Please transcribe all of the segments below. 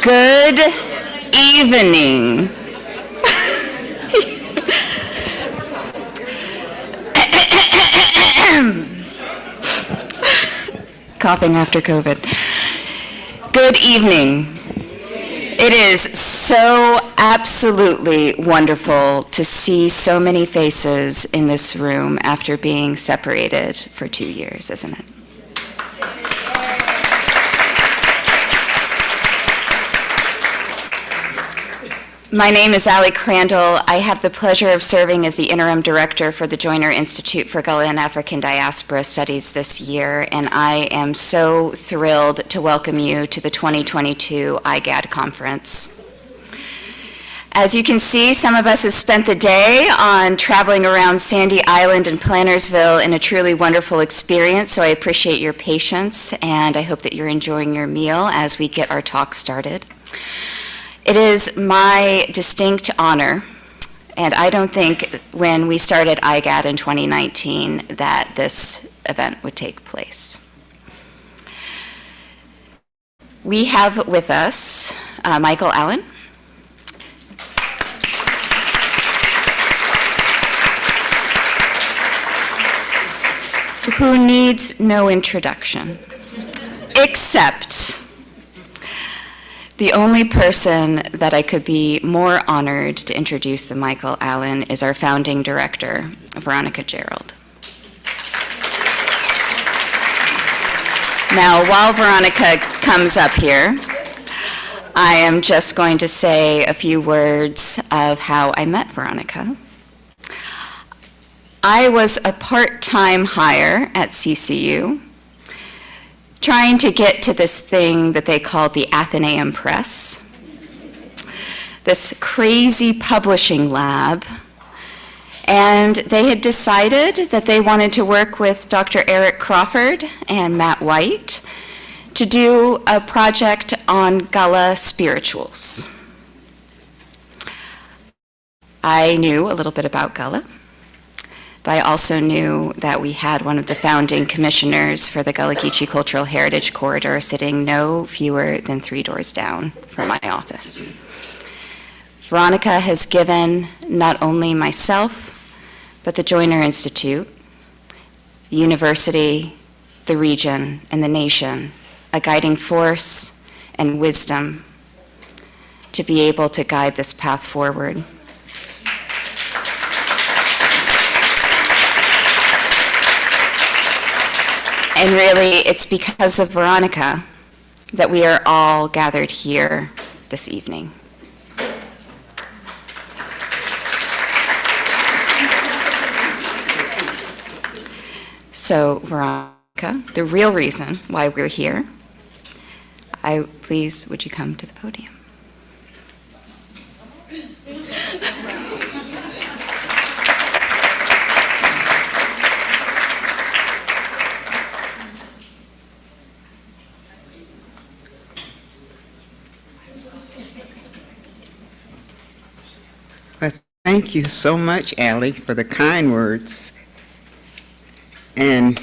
Good evening. Coughing after COVID. Good evening. It is so absolutely wonderful to see so many faces in this room after being separated for 2 years, isn't it? My name is Allie Crandall. I have the pleasure of serving as the interim director for the Joyner Institute for Gullah and African Diaspora Studies this year, and I am so thrilled to welcome you to the 2022 IGGAD conference. As you can see, some of us have spent the day on traveling around Sandy Island and Plantersville in a truly wonderful experience, so I appreciate your patience, and I hope that you're enjoying your meal as we get our talk started. It is my distinct honor, and I don't think when we started IGGAD in 2019 that this event would take place. We have with us Michael Allen, who needs no introduction, except the only person that I could be more honored to introduce than Michael Allen is our founding director, Veronica Gerald. Now, while Veronica comes up here, I am just going to say a few words of how I met Veronica. I was a part-time hire at CCU, trying to get to this thing that they called the Athenaeum Press, this crazy publishing lab, and they had decided that they wanted to work with Dr. Eric Crawford and Matt White to do a project on Gullah spirituals. I knew a little bit about Gullah, but I also knew that we had one of the founding commissioners for the Gullah Geechee Cultural Heritage Corridor sitting no fewer than 3 doors down from my office. Veronica has given not only myself, but the Joyner Institute, the university, the region, and the nation a guiding force and wisdom to be able to guide this path forward. And really, it's because of Veronica that we are all gathered here this evening. So, Veronica, the real reason why we're here, please, would you come to the podium? thank you so much, Allie, for the kind words. And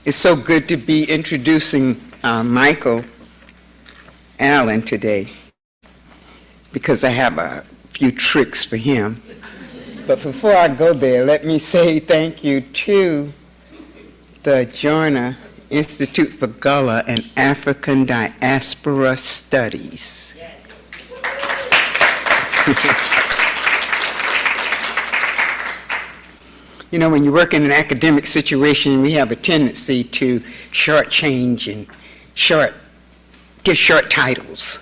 it's so good to be introducing Michael Allen today, because I have a few tricks for him. But before I go there, let me say thank you to the Joyner Institute for Gullah and African Diaspora Studies. Yes. You know, when you work in an academic situation, we have a tendency to shortchange and give short titles.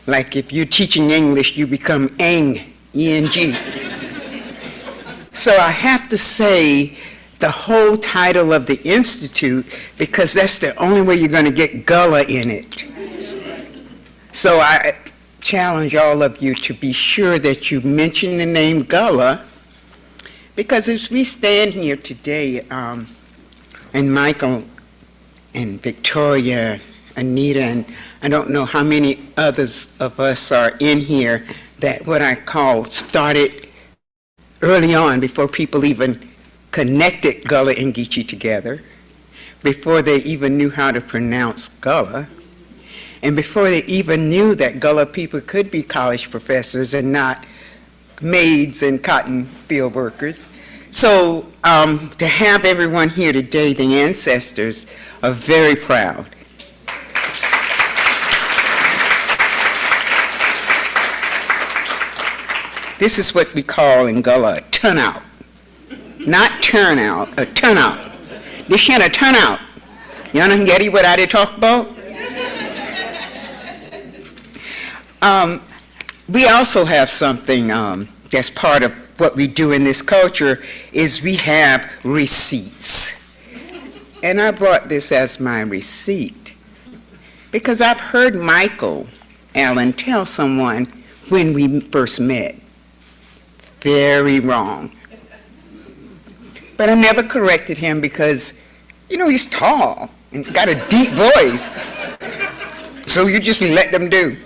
Like if you're teaching English, you become Eng, E-N-G. So I have to say the whole title of the Institute, because that's the only way you're going to get Gullah in it. So I challenge all of you to be sure that you mention the name Gullah, because as we stand here today, and Michael and Victoria, Anita, and I don't know how many others of us are in here that what I call started early on, before people even connected Gullah and Geechee together, before they even knew how to pronounce Gullah, and before they even knew that Gullah people could be college professors and not maids and cotton field workers. So to have everyone here today, the ancestors, are very proud. This is what we call in Gullah a turnout. Not turnout, a turnout. This shit a turnout. You know what I talk about? We also have something that's part of what we do in this culture, is we have receipts. And I brought this as my receipt because I've heard Michael Allen tell someone when we first met, very wrong. But I never corrected him because, you know, he's tall and he's got a deep voice. So you just let them do.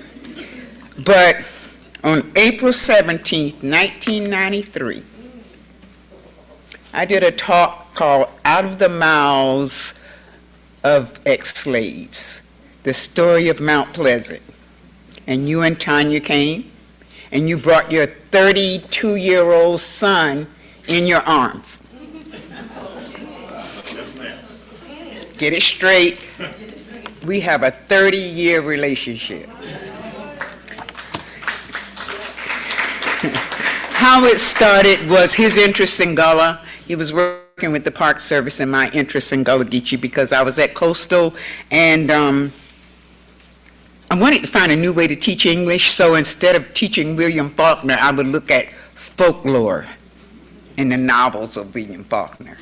But on April 17th, 1993, I did a talk called Out of the Mouths of Ex-Slaves, the story of Mount Pleasant. And you and Tanya came, and you brought your 32-year-old son in your arms. Get it straight. We have a 30-year relationship. How it started was his interest in Gullah. He was working with the Park Service and my interest in Gullah Geechee because I was at Coastal, and I wanted to find a new way to teach English, so instead of teaching William Faulkner, I would look at folklore in the novels of William Faulkner.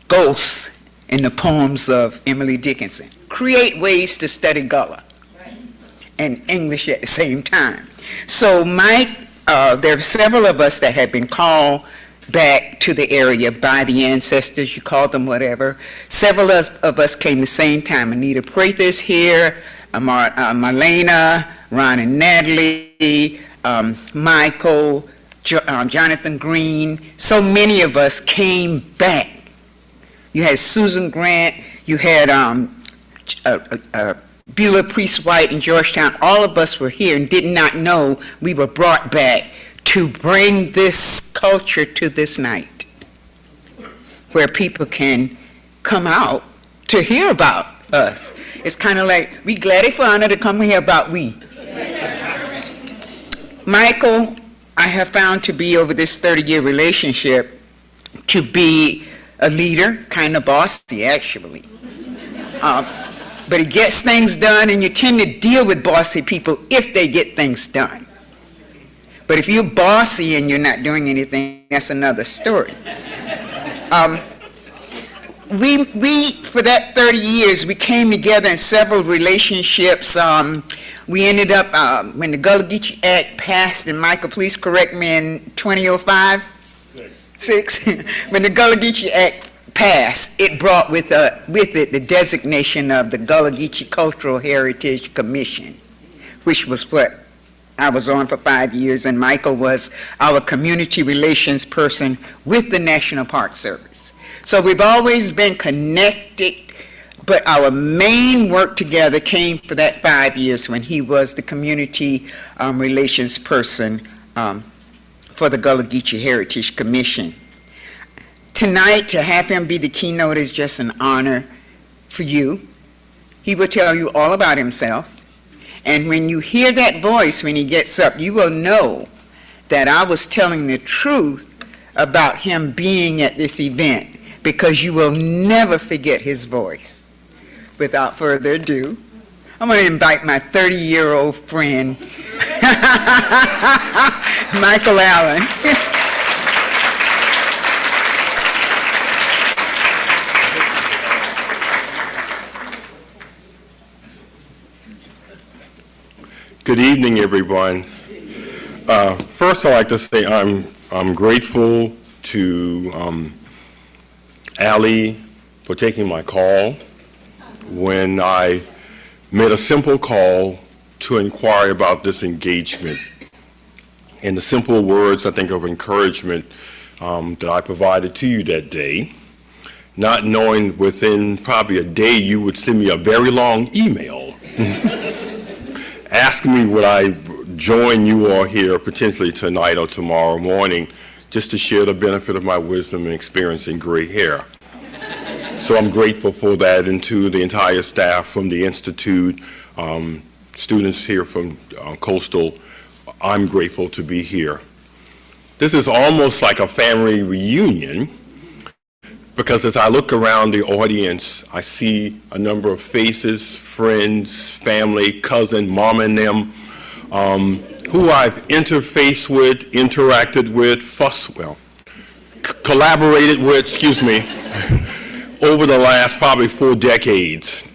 Ghosts in the poems of Emily Dickinson. Create ways to study Gullah and English at the same time. So Mike, there are several of us that had been called back to the area by the ancestors, you called them whatever. Several of us came the same time. Anita Prather's here, Marlena, Ron and Natalie, Michael, Jonathan Green. So many of us came back. You had Susan Grant, you had Beulah Priest White in Georgetown. All of us were here and did not know we were brought back to bring this culture to this night, where people can come out to hear about us. It's kind of like, we glad for honor to come hear about we. Michael, I have found to be, over this 30-year relationship, to be a leader, kind of bossy, actually. But he gets things done, and you tend to deal with bossy people if they get things done. But if you're bossy and you're not doing anything, that's another story. We, for that 30 years, we came together in several relationships. We ended up, when the Gullah Geechee Act passed, and Michael, please correct me, in 2005? Six. When the Gullah Geechee Act passed, it brought with it the designation of the Gullah Geechee Cultural Heritage Commission, which was what I was on for 5 years, and Michael was our community relations person with the National Park Service. So we've always been connected, but our main work together came for that 5 years when he was the community relations person for the Gullah Geechee Heritage Commission. Tonight, to have him be the keynote is just an honor for you. He will tell you all about himself. And when you hear that voice when he gets up, you will know that I was telling the truth about him being at this event, because you will never forget his voice. Without further ado, I'm going to invite my 30-year-old friend, Michael Allen. Good evening, everyone. First, I'd like to say I'm grateful to Allie for taking my call when I made a simple call to inquire about this engagement. And the simple words, I think, of encouragement that I provided to you that day, not knowing within probably a day you would send me a very long email asking me would I join you all here potentially tonight or tomorrow morning just to share the benefit of my wisdom and experience in gray hair. So I'm grateful for that, and to the entire staff from the Institute, students here from Coastal, I'm grateful to be here. This is almost like a family reunion, because as I look around the audience, I see a number of faces, friends, family, cousin, mom and them, who I've interfaced with, interacted with, collaborated with, over the last probably 4 decades.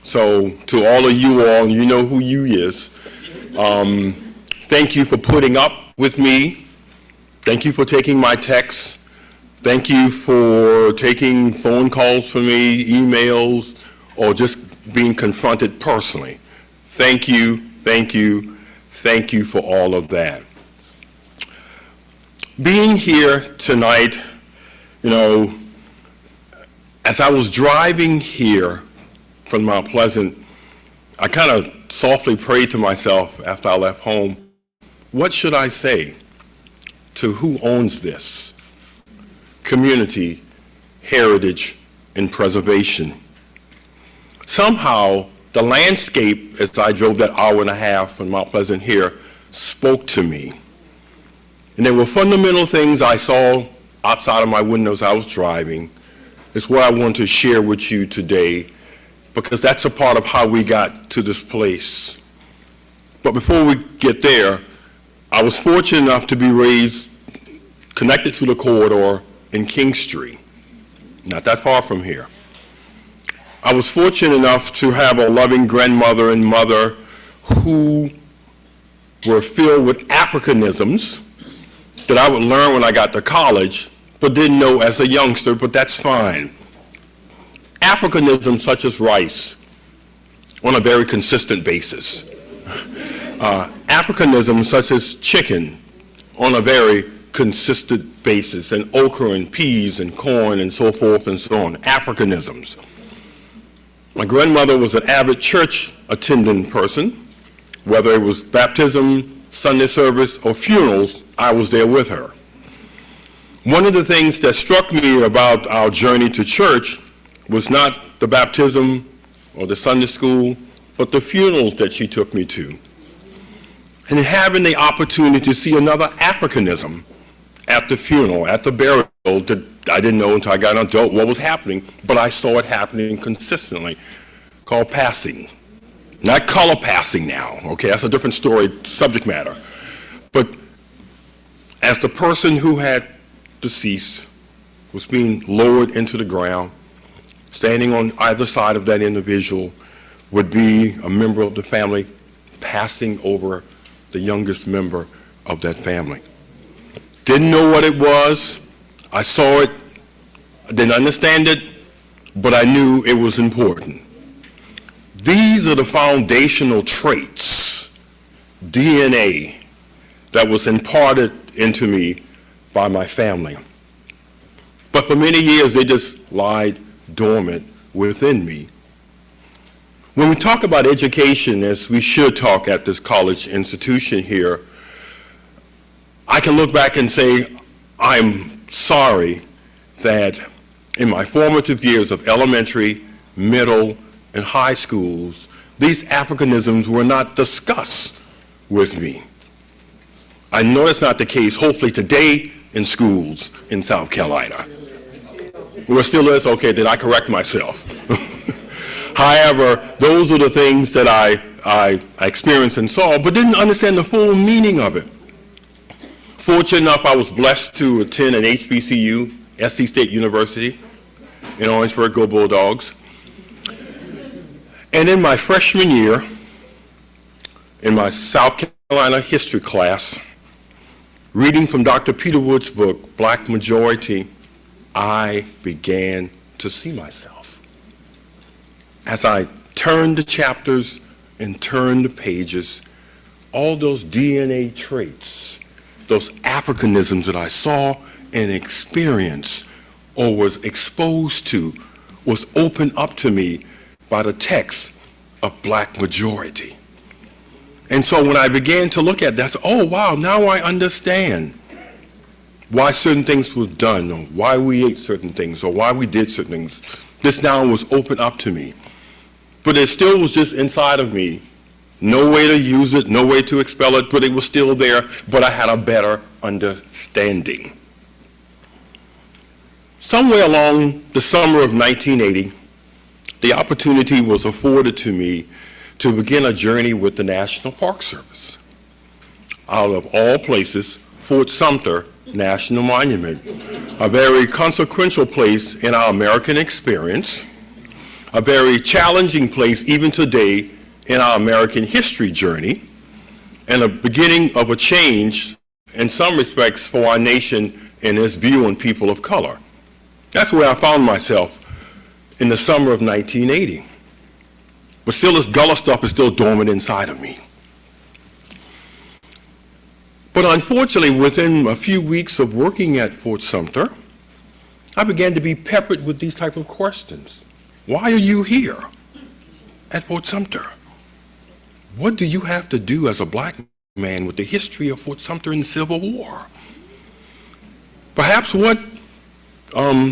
So to all of you all, you know who you is, thank you for putting up with me. Thank you for taking my texts. Thank you for taking phone calls from me, emails, or just being confronted personally. Thank you, thank you, thank you for all of that. Being here tonight, as I was driving here from Mount Pleasant, I kind of softly prayed to myself after I left home, what should I say to who owns this? Community, heritage, and preservation. Somehow, the landscape, as I drove that hour and a half from Mount Pleasant here, spoke to me. And there were fundamental things I saw outside of my windows I was driving. It's what I want to share with you today, because that's a part of how we got to this place. But before we get there, I was fortunate enough to be raised connected to the corridor in King Street, not that far from here. I was fortunate enough to have a loving grandmother and mother who were filled with Africanisms that I would learn when I got to college, but didn't know as a youngster, but that's fine. Africanisms such as rice on a very consistent basis. Africanisms such as chicken on a very consistent basis, and okra and peas and corn and so forth and so on, Africanisms. My grandmother was an avid church attending person. Whether it was baptism, Sunday service, or funerals, I was there with her. One of the things that struck me about our journey to church was not the baptism or the Sunday school, but the funerals that she took me to. And having the opportunity to see another Africanism at the funeral, at the burial, that I didn't know until I got an adult what was happening, but I saw it happening consistently, called passing. Not color passing now, okay? That's a different story, subject matter. But as the person who had deceased was being lowered into the ground, standing on either side of that individual would be a member of the family passing over the youngest member of that family. Didn't know what it was. I saw it. I didn't understand it, but I knew it was important. These are the foundational traits DNA that was imparted into me by my family. But for many years, they just lied dormant within me. When we talk about education, as we should talk at this college institution here, I can look back and say, I'm sorry that in my formative years of elementary, middle, and high schools, these Africanisms were not discussed with me. I know that's not the case, hopefully today in schools in South Carolina. Well, it still is? Okay, then I correct myself. However, those are the things that I experienced and saw, but didn't understand the full meaning of it. Fortunate enough, I was blessed to attend an HBCU, SC State University in Orangeburg, go Bulldogs. And in my freshman year, in my South Carolina history class, reading from Dr. Peter Wood's book, Black Majority, I began to see myself. As I turned the chapters and turned the pages, all those DNA traits, those Africanisms that I saw and experienced or was exposed to was opened up to me by the text of Black Majority. And so when I began to look at that, I said, oh wow, now I understand why certain things were done, or why we ate certain things, or why we did certain things. This now was opened up to me. But it still was just inside of me. No way to use it, no way to expel it, but it was still there, but I had a better understanding. Somewhere along the summer of 1980, the opportunity was afforded to me to begin a journey with the National Park Service. Out of all places, Fort Sumter National Monument, a very consequential place in our American experience, a very challenging place even today in our American history journey, and a beginning of a change in some respects for our nation and its view on people of color. That's where I found myself in the summer of 1980. But still, this Gullah stuff is still dormant inside of me. But unfortunately, within a few weeks of working at Fort Sumter, I began to be peppered with these type of questions. Why are you here at Fort Sumter? What do you have to do as a black man with the history of Fort Sumter and the Civil War? Perhaps what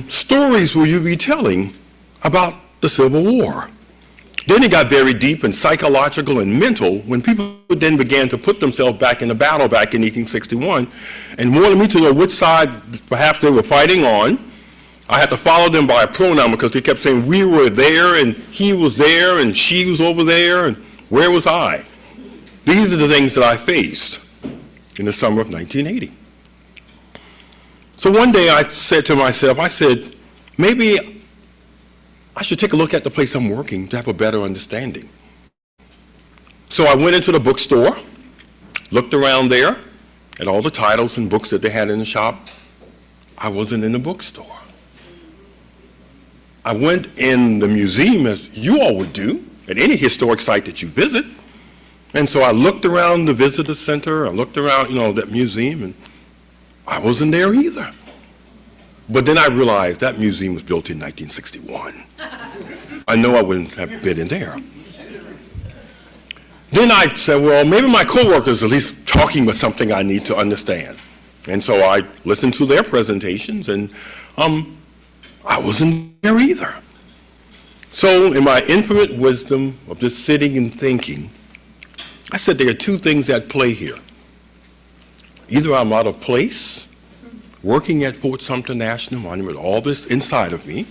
stories will you be telling about the Civil War? Then it got very deep and psychological and mental when people then began to put themselves back in the battle back in 1861 and wanted me to know which side perhaps they were fighting on. I had to follow them by a pronoun because they kept saying we were there and he was there and she was over there and where was I? These are the things that I faced in the summer of 1980. So one day I said to myself, I said, maybe I should take a look at the place I'm working to have a better understanding. So I went into the bookstore, looked around there at all the titles and books that they had in the shop. I wasn't in the bookstore. I went in the museum, as you all would do, at any historic site that you visit. And so I looked around the visitor center, I looked around, that museum, and I wasn't there either. But then I realized that museum was built in 1961. I know I wouldn't have been in there. Then I said, well, maybe my coworkers are at least talking about something I need to understand. And so I listened to their presentations, and I wasn't there either. So in my infinite wisdom of just sitting and thinking, I said there are two things at play here. Either I'm out of place, working at Fort Sumter National Monument, all this inside of me,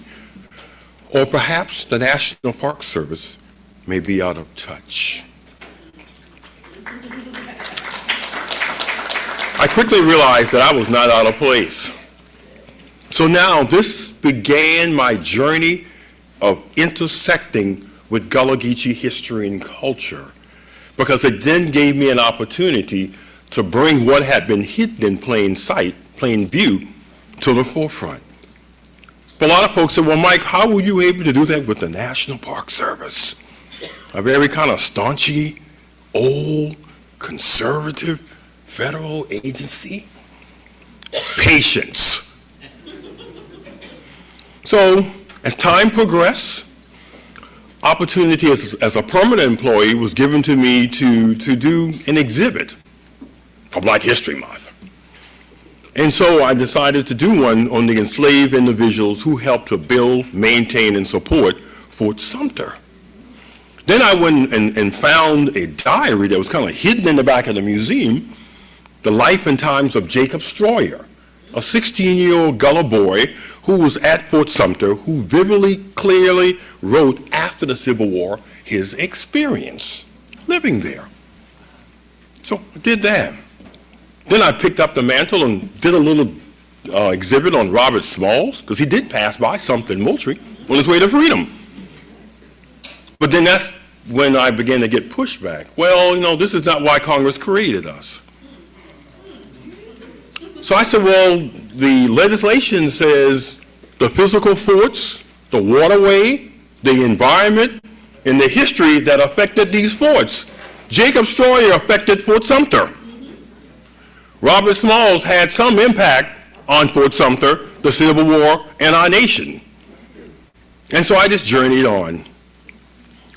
or perhaps the National Park Service may be out of touch. I quickly realized that I was not out of place. So now this began my journey of intersecting with Gullah Geechee history and culture, because it then gave me an opportunity to bring what had been hidden in plain sight, plain view, to the forefront. But a lot of folks said, well, Mike, how were you able to do that with the National Park Service? A very kind of staunchy, old, conservative federal agency? Patience. So, as time progressed, opportunity as a permanent employee was given to me to do an exhibit for Black History Month. And so I decided to do one on the enslaved individuals who helped to build, maintain, and support Fort Sumter. Then I went and found a diary that was kind of hidden in the back of the museum, the life and times of Jacob Stroyer, a 16-year-old Gullah boy who was at Fort Sumter, who vividly, clearly wrote after the Civil War his experience living there. So I did that. Then I picked up the mantle and did a little exhibit on Robert Smalls, because he did pass by Sumter and Moultrie on his way to freedom. But then that's when I began to get pushback. Well, you know, this is not why Congress created us. So I said, well, the legislation says the physical forts, the waterway, the environment, and the history that affected these forts. Jacob Stroyer affected Fort Sumter. Robert Smalls had some impact on Fort Sumter, the Civil War, and our nation. And so I just journeyed on.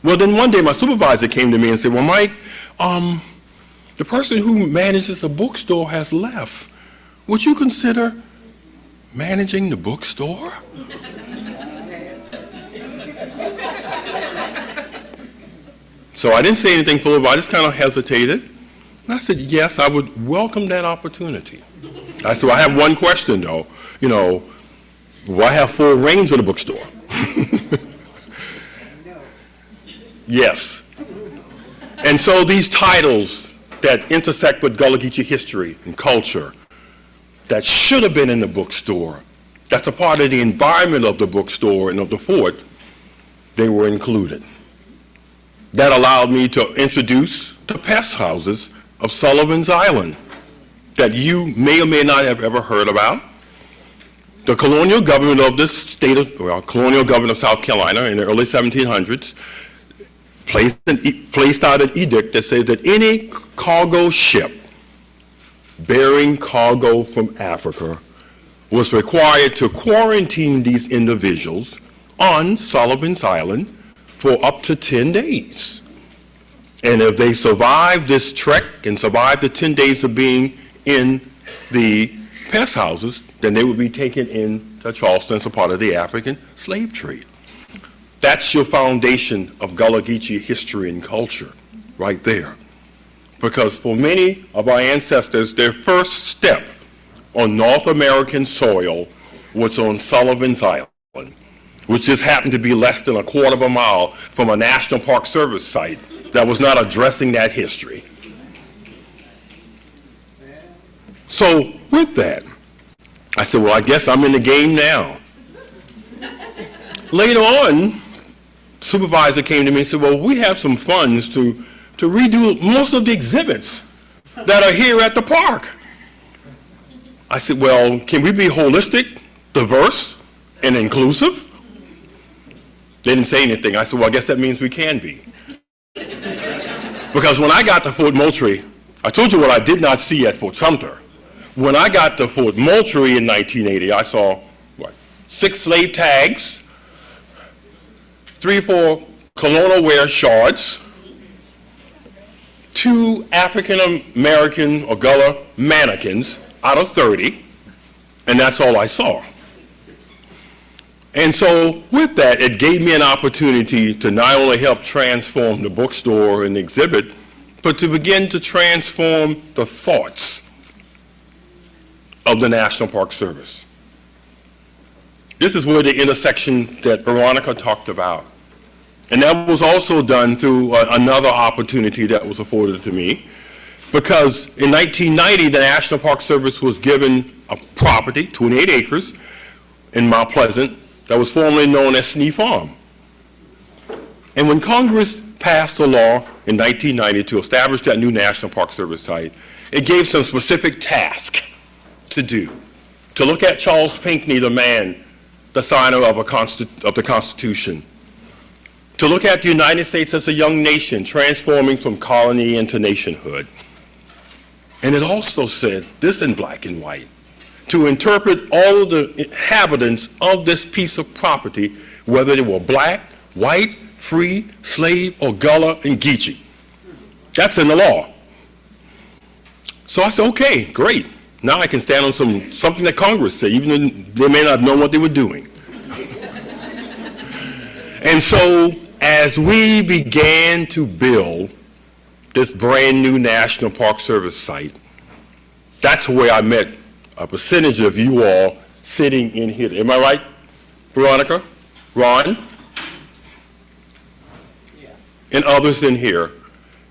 Well, then one day my supervisor came to me and said, well, Mike, the person who manages the bookstore has left. Would you consider managing the bookstore? So I didn't say anything full of it. I just kind of hesitated. And I said, yes, I would welcome that opportunity. I said, well, I have one question, though. You know, will I have full reins of the bookstore? Yes. And so these titles that intersect with Gullah Geechee history and culture that should have been in the bookstore, that's a part of the environment of the bookstore and of the fort, they were included. That allowed me to introduce the pest houses of Sullivan's Island that you may or may not have ever heard about. The colonial government of this state, colonial government of South Carolina in the early 1700s placed out an edict that says that any cargo ship bearing cargo from Africa was required to quarantine these individuals on Sullivan's Island for up to 10 days. And if they survived this trek and survived the 10 days of being in the pest houses, then they would be taken into Charleston as a part of the African slave trade. That's your foundation of Gullah Geechee history and culture right there. Because for many of our ancestors, their first step on North American soil was on Sullivan's Island, which just happened to be less than a quarter of a mile from a National Park Service site that was not addressing that history. So with that, I said, well, I guess I'm in the game now. Later on, supervisor came to me and said, well, we have some funds to redo most of the exhibits that are here at the park. I said, well, can we be holistic, diverse, and inclusive? They didn't say anything. I said, well, I guess that means we can be. Because when I got to Fort Moultrie, I told you what I did not see at Fort Sumter. When I got to Fort Moultrie in 1980, I saw, 6 slave tags, 3 or 4 colonial wear shards, 2 African American or Gullah mannequins out of 30, and that's all I saw. And so with that, it gave me an opportunity to not only help transform the bookstore and the exhibit, but to begin to transform the thoughts of the National Park Service. This is where the intersection that Veronica talked about. And that was also done through another opportunity that was afforded to me, because in 1990, the National Park Service was given a property, 28 acres, in Mount Pleasant, that was formerly known as Snee Farm. And when Congress passed a law in 1990 to establish that new National Park Service site, it gave some specific task to do, to look at Charles Pinckney, the man, the signer of the Constitution, to look at the United States as a young nation transforming from colony into nationhood, And it also said, this in black and white, to interpret all of the inhabitants of this piece of property, whether they were black, white, free, slave, or Gullah and Geechee. That's in the law. So I said, okay, great. Now I can stand on something that Congress said, even though they may not know what they were doing. And so as we began to build this brand new National Park Service site, that's where I met a percentage of you all sitting in here. Am I right, Veronica, Ron, and others in here?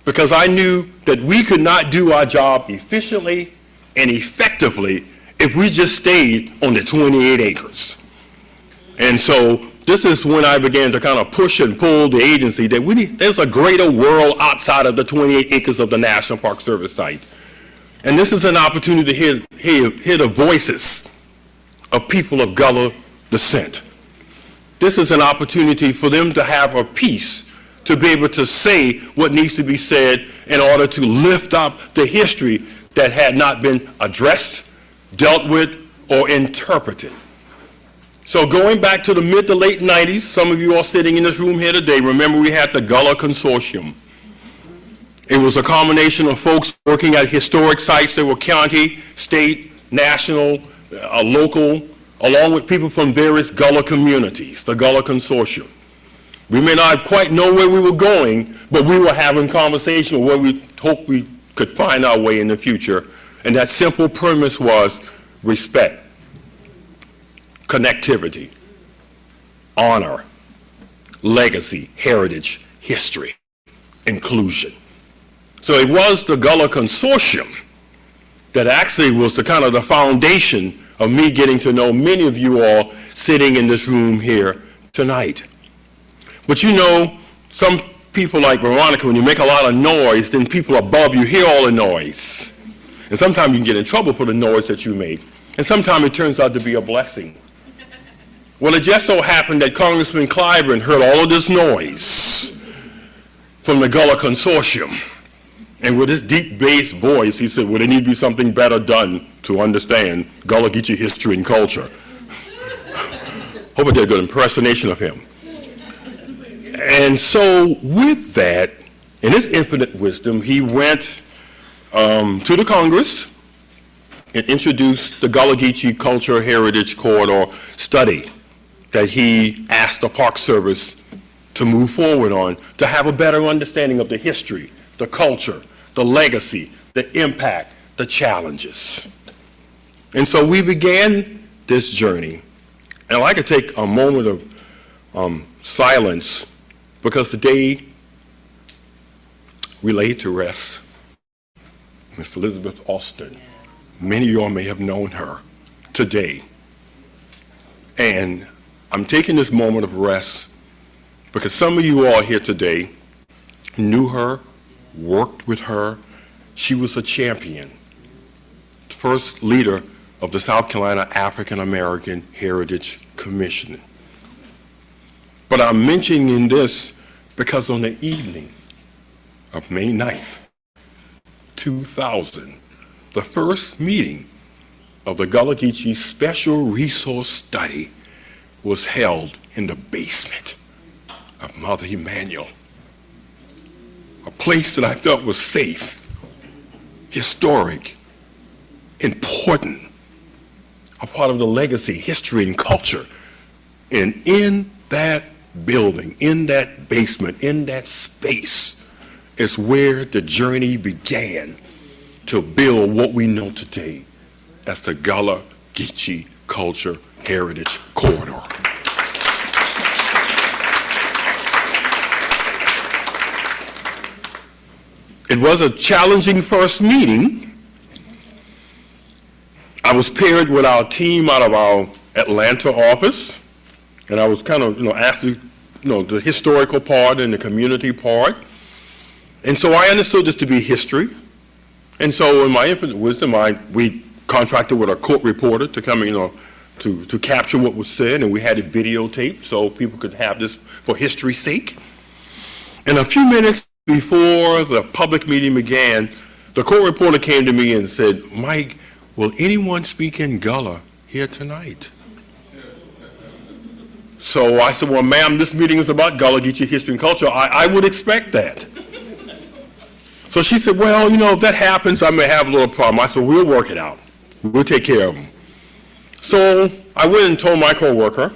Because I knew that we could not do our job efficiently and effectively if we just stayed on the 28 acres. And so this is when I began to kind of push and pull the agency that there's a greater world outside of the 28 acres of the National Park Service site. And this is an opportunity to hear the voices of people of Gullah descent. This is an opportunity for them to have a piece to be able to say what needs to be said in order to lift up the history that had not been addressed, dealt with, or interpreted. So going back to the mid to late 90s, some of you all sitting in this room here today, remember we had the Gullah Consortium. It was a combination of folks working at historic sites that were county, state, national, local, along with people from various Gullah communities, the Gullah Consortium. We may not quite know where we were going, but we were having conversation where we hoped we could find our way in the future. And that simple premise was respect, connectivity, honor, legacy, heritage, history, inclusion. So it was the Gullah Consortium that actually was the kind of the foundation of me getting to know many of you all sitting in this room here tonight. But you know, some people like Veronica, when you make a lot of noise, then people above you hear all the noise. And sometimes you can get in trouble for the noise that you make. And sometimes it turns out to be a blessing. Well, it just so happened that Congressman Clyburn heard all of this noise from the Gullah Consortium. And with his deep bass voice, he said, well, there needs to be something better done to understand Gullah Geechee history and culture. Hope I did a good impersonation of him. And so with that, in his infinite wisdom, he went to the Congress and introduced the Gullah Geechee Culture Heritage Corridor study that he asked the Park Service to move forward on to have a better understanding of the history, the culture, the legacy, the impact, the challenges. And so we began this journey. And I'd like to take a moment of silence because today we lay to rest Miss Elizabeth Austin. Many of you all may have known her today. And I'm taking this moment of rest because some of you all here today knew her, worked with her. She was a champion, first leader of the South Carolina African American Heritage Commission. But I'm mentioning this because on the evening of May 9th, 2000, the first meeting of the Gullah Geechee Special Resource Study was held in the basement of Mother Emanuel, a place that I felt was safe, historic, important, a part of the legacy, history, and culture. And in that building, in that basement, in that space, is where the journey began to build what we know today as the Gullah Geechee Culture Heritage Corridor. It was a challenging first meeting. I was paired with our team out of our Atlanta office, and I was kind of, asked to, the historical part and the community part. And so I understood this to be history. And so in my infinite wisdom, we contracted with a court reporter to come, to capture what was said, and we had it videotaped so people could have this for history's sake. And a few minutes before the public meeting began, The court reporter came to me and said, Mike, will anyone speak in Gullah here tonight? So I said, well, ma'am, this meeting is about Gullah Geechee history and culture. I would expect that. So she said, well, if that happens, I may have a little problem. I said, we'll work it out. We'll take care of them. So I went and told my coworker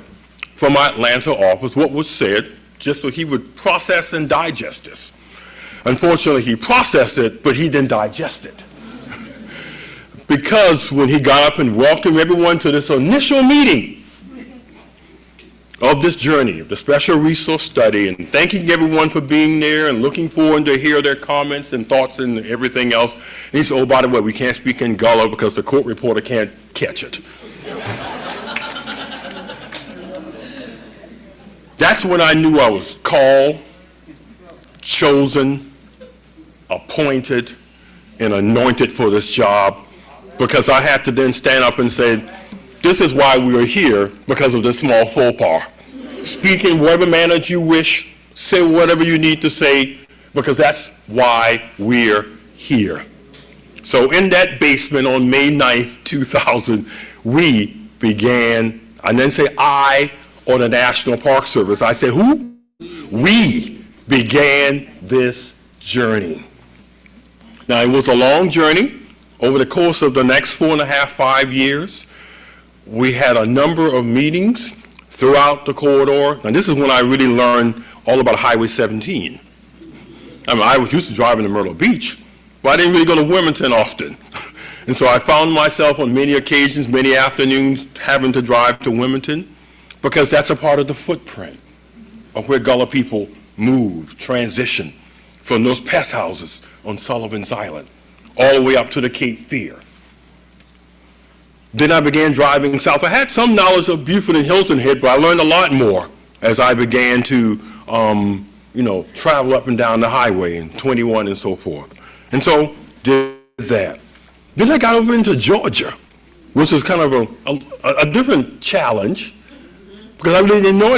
from my Atlanta office what was said, just so he would process and digest this. Unfortunately, he processed it, but he didn't digest it. Because when he got up and welcomed everyone to this initial meeting of this journey, of the special resource study, and thanking everyone for being there and looking forward to hear their comments and thoughts and everything else, and he said, oh, by the way, we can't speak in Gullah because the court reporter can't catch it. That's when I knew I was called, chosen, appointed, and anointed for this job, because I had to then stand up and say, this is why we are here, because of this small faux pas. Speak in whatever manner you wish, say whatever you need to say, because that's why we're here. So in that basement on May 9th, 2000, we began, I didn't say I or the National Park Service, I said who? We began this journey. Now, it was a long journey. Over the course of the next 4.5, 5 years, we had a number of meetings throughout the corridor. And this is when I really learned all about Highway 17. I was used to driving to Myrtle Beach, but I didn't really go to Wilmington often. And so I found myself on many occasions, many afternoons, having to drive to Wilmington, because that's a part of the footprint of where Gullah people moved, transitioned from those pest houses on Sullivan's Island all the way up to the Cape Fear. Then I began driving south. I had some knowledge of Beaufort and Hilton Head, but I learned a lot more as I began to, travel up and down the highway and 21 and so forth. And so did that. Then I got over into Georgia, which was kind of a different challenge, because I really didn't know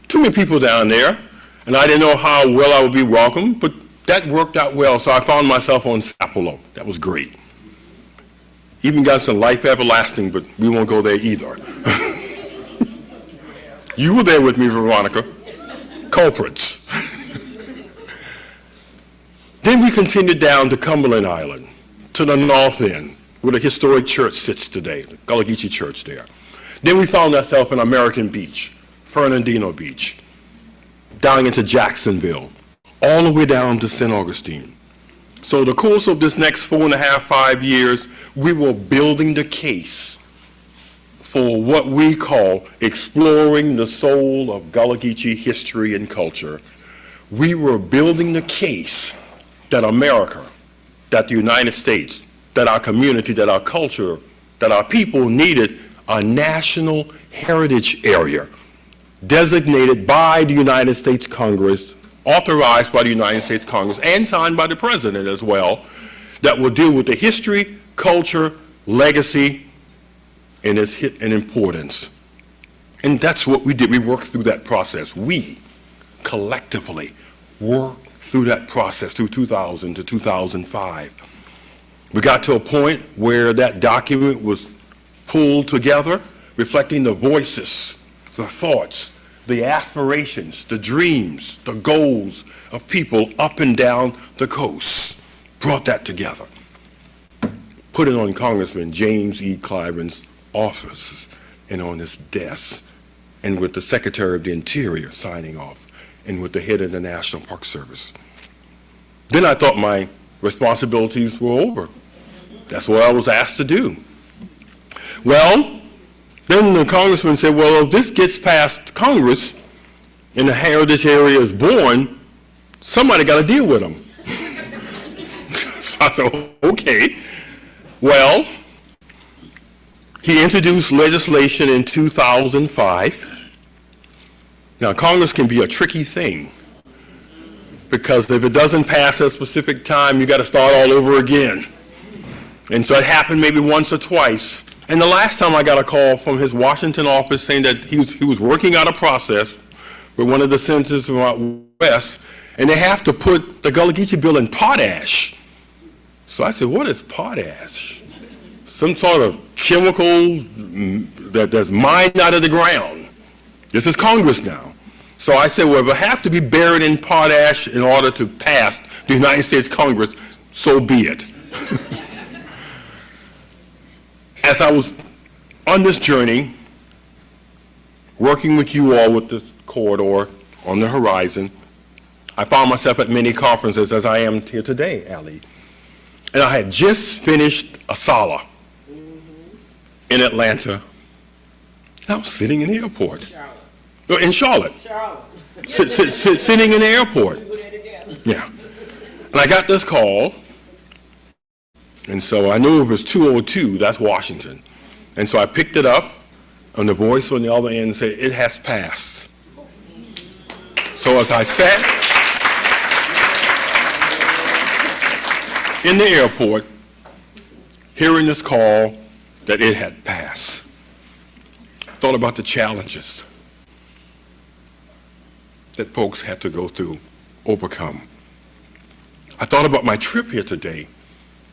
too many people down there, and I didn't know how well I would be welcomed, but that worked out well, so I found myself on Sapelo. That was great. Even got some Life Everlasting, but we won't go there either. You were there with me, Veronica. Culprits. Then we continued down to Cumberland Island, to the north end, where the historic church sits today, the Gullah Geechee Church there. Then we found ourselves in American Beach, Fernandino Beach, down into Jacksonville, all the way down to St. Augustine. So the course of this next 4.5, 5 years, we were building the case for what we call exploring the soul of Gullah Geechee history and culture. We were building the case that America, that the United States, that our community, that our culture, that our people needed a national heritage area designated by the United States Congress, authorized by the United States Congress, and signed by the President as well, that will deal with the history, culture, legacy, and its and importance. And that's what we did. We worked through that process. We collectively worked through that process through 2000 to 2005. We got to a point where that document was pulled together, reflecting the voices, the thoughts, the aspirations, the dreams, the goals of people up and down the coast. Brought that together. Put it on Congressman James E. Clyburn's office and on his desk, and with the Secretary of the Interior signing off, and with the head of the National Park Service. Then I thought my responsibilities were over. That's what I was asked to do. Well, then the congressman said, well, if this gets past Congress and the heritage area is born, somebody got to deal with them. So I said, okay. Well, he introduced legislation in 2005. Now, Congress can be a tricky thing, because if it doesn't pass at a specific time, you got to start all over again. And so it happened maybe once or twice. And the last time I got a call from his Washington office saying that he was working out a process with one of the senators from out west, and they have to put the Gullah Geechee bill in potash So I said, what is potash? Some sort of chemical that's mined out of the ground. This is Congress now. So I said, well, if it have to be buried in potash in order to pass the United States Congress, so be it. As I was on this journey, working with you all with this corridor on the horizon, I found myself at many conferences as I am here today, Ali. And I had just finished a Sala in Atlanta. I was sitting in the airport. In Charlotte. Sitting in the airport. Yeah. And I got this call. And so I knew it was 202, that's Washington. And so I picked it up, and the voice on the other end said, it has passed. So as I sat in the airport, hearing this call that it had passed, thought about the challenges that folks had to go through, overcome. I thought about my trip here today,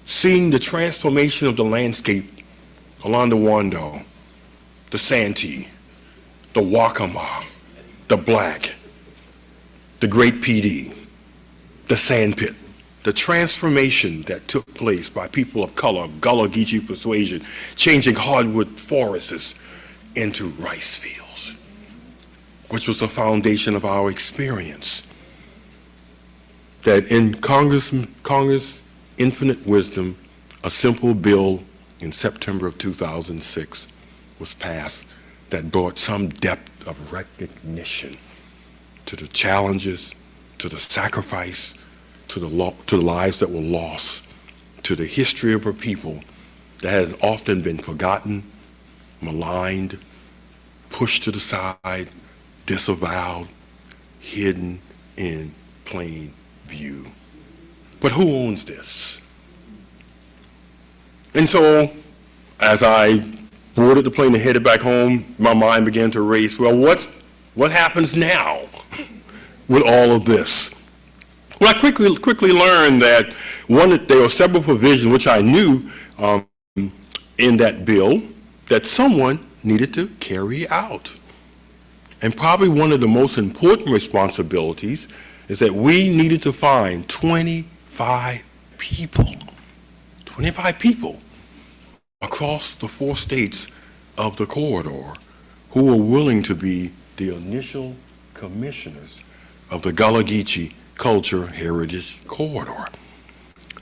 seeing the transformation of the landscape along the Wando, the Santee, the Waccamaw, the Black, the Great PD, the Sandpit, the transformation that took place by people of color, Gullah Geechee persuasion, changing hardwood forests into rice fields, which was the foundation of our experience. That in Congress' infinite wisdom, a simple bill in September of 2006 was passed that brought some depth of recognition to the challenges, to the sacrifice, to the lives that were lost, to the history of a people that had often been forgotten, maligned, pushed to the side, disavowed, hidden in plain view. But who owns this? And so, as I boarded the plane and headed back home, my mind began to race. Well, what happens now with all of this? Well, I quickly learned that there were several provisions which I knew in that bill that someone needed to carry out. And probably one of the most important responsibilities is that we needed to find 25 people across the 4 states of the corridor who were willing to be the initial commissioners of the Gullah Geechee Culture Heritage Corridor.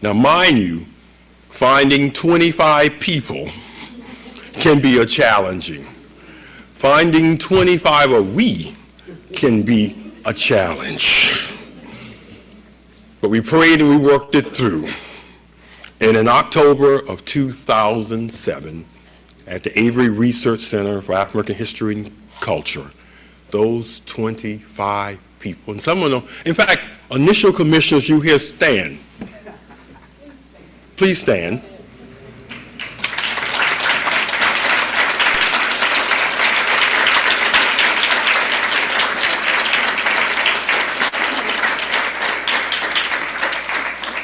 Now, mind you, finding 25 people can be a challenging. Finding 25 of we can be a challenge. But we prayed and we worked it through. And in October of 2007, at the Avery Research Center for African American History and Culture, those 25 people, and some of them, in fact, initial commissioners, you here stand. Please stand.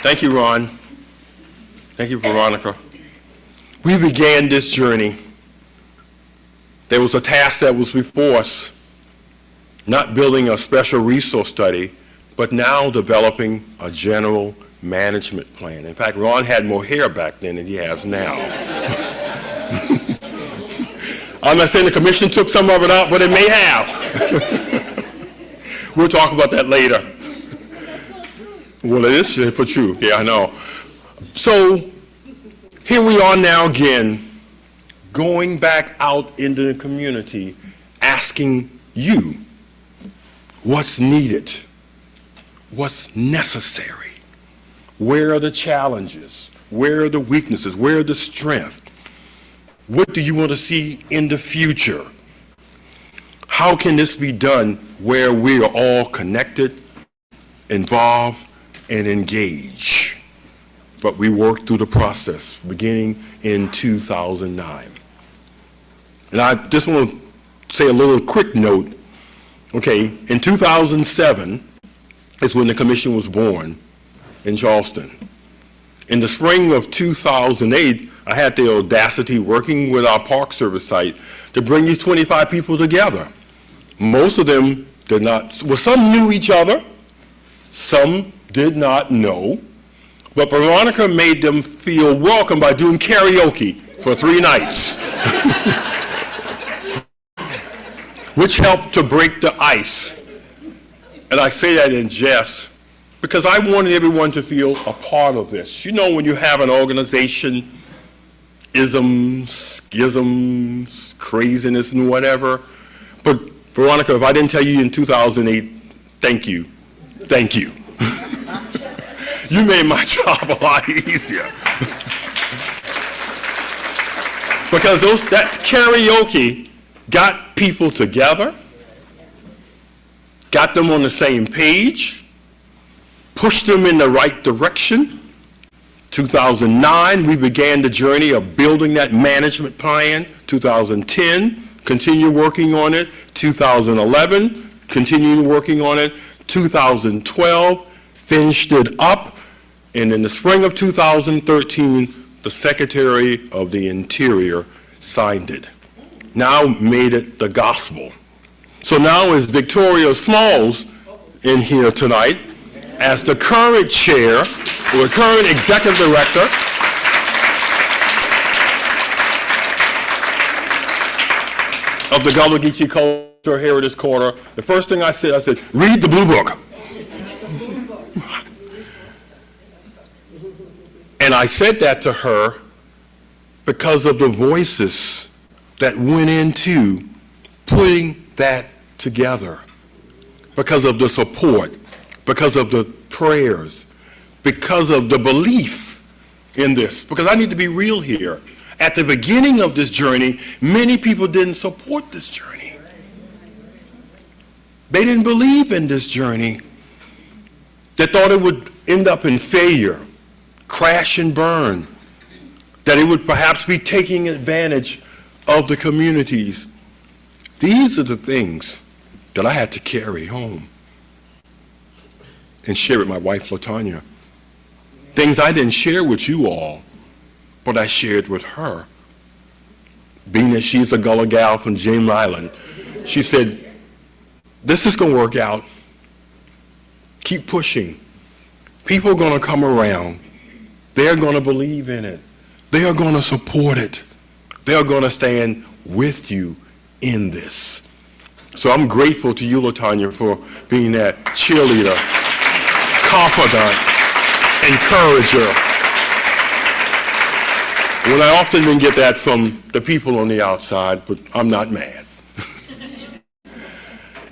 Thank you, Ron. Thank you, Veronica. We began this journey. There was a task that was before us, not building a special resource study, but now developing a general management plan. In fact, Ron had more hair back then than he has now. I'm not saying the commission took some of it out, but it may have. We'll talk about that later. Well, it is for true. Yeah, I know. So here we are now again, going back out into the community, asking you what's needed, what's necessary, where are the challenges, where are the weaknesses, where are the strengths, what do you want to see in the future? How can this be done where we are all connected, involved, and engaged? But we worked through the process beginning in 2009. And I just want to say a little quick note. Okay, in 2007 is when the commission was born in Charleston. In the spring of 2008, I had the audacity, working with our Park Service site, to bring these 25 people together. Most of them did not, well, some knew each other, some did not know, but Veronica made them feel welcome by doing karaoke for 3 nights, which helped to break the ice. And I say that in jest because I wanted everyone to feel a part of this. You know, when you have an organization, isms, schisms, craziness, and whatever. But Veronica, if I didn't tell you in 2008, thank you. Thank you. You made my job a lot easier. Because that karaoke got people together, got them on the same page, pushed them in the right direction. 2009, we began the journey of building that management plan. 2010, continue working on it. 2011, continue working on it. 2012, finished it up. And in the spring of 2013, the Secretary of the Interior signed it. Now made it the gospel. So now is Victoria Smalls in here tonight as the current chair, or current executive director of the Gullah Culture Heritage Corner. The first thing I said, read the Blue Book. And I said that to her because of the voices that went into putting that together, because of the support, because of the prayers, because of the belief in this. Because I need to be real here. At the beginning of this journey, many people didn't support this journey. They didn't believe in this journey. They thought it would end up in failure, crash and burn, that it would perhaps be taking advantage of the communities. These are the things that I had to carry home and share with my wife, LaTanya. Things I didn't share with you all, but I shared with her. Being that she's a Gullah gal from James Island, she said, this is going to work out. Keep pushing. People are going to come around. They're going to believe in it. They are going to support it. They are going to stand with you in this. So I'm grateful to you, LaTanya, for being that cheerleader, confidant, encourager. Well, I often didn't get that from the people on the outside, but I'm not mad.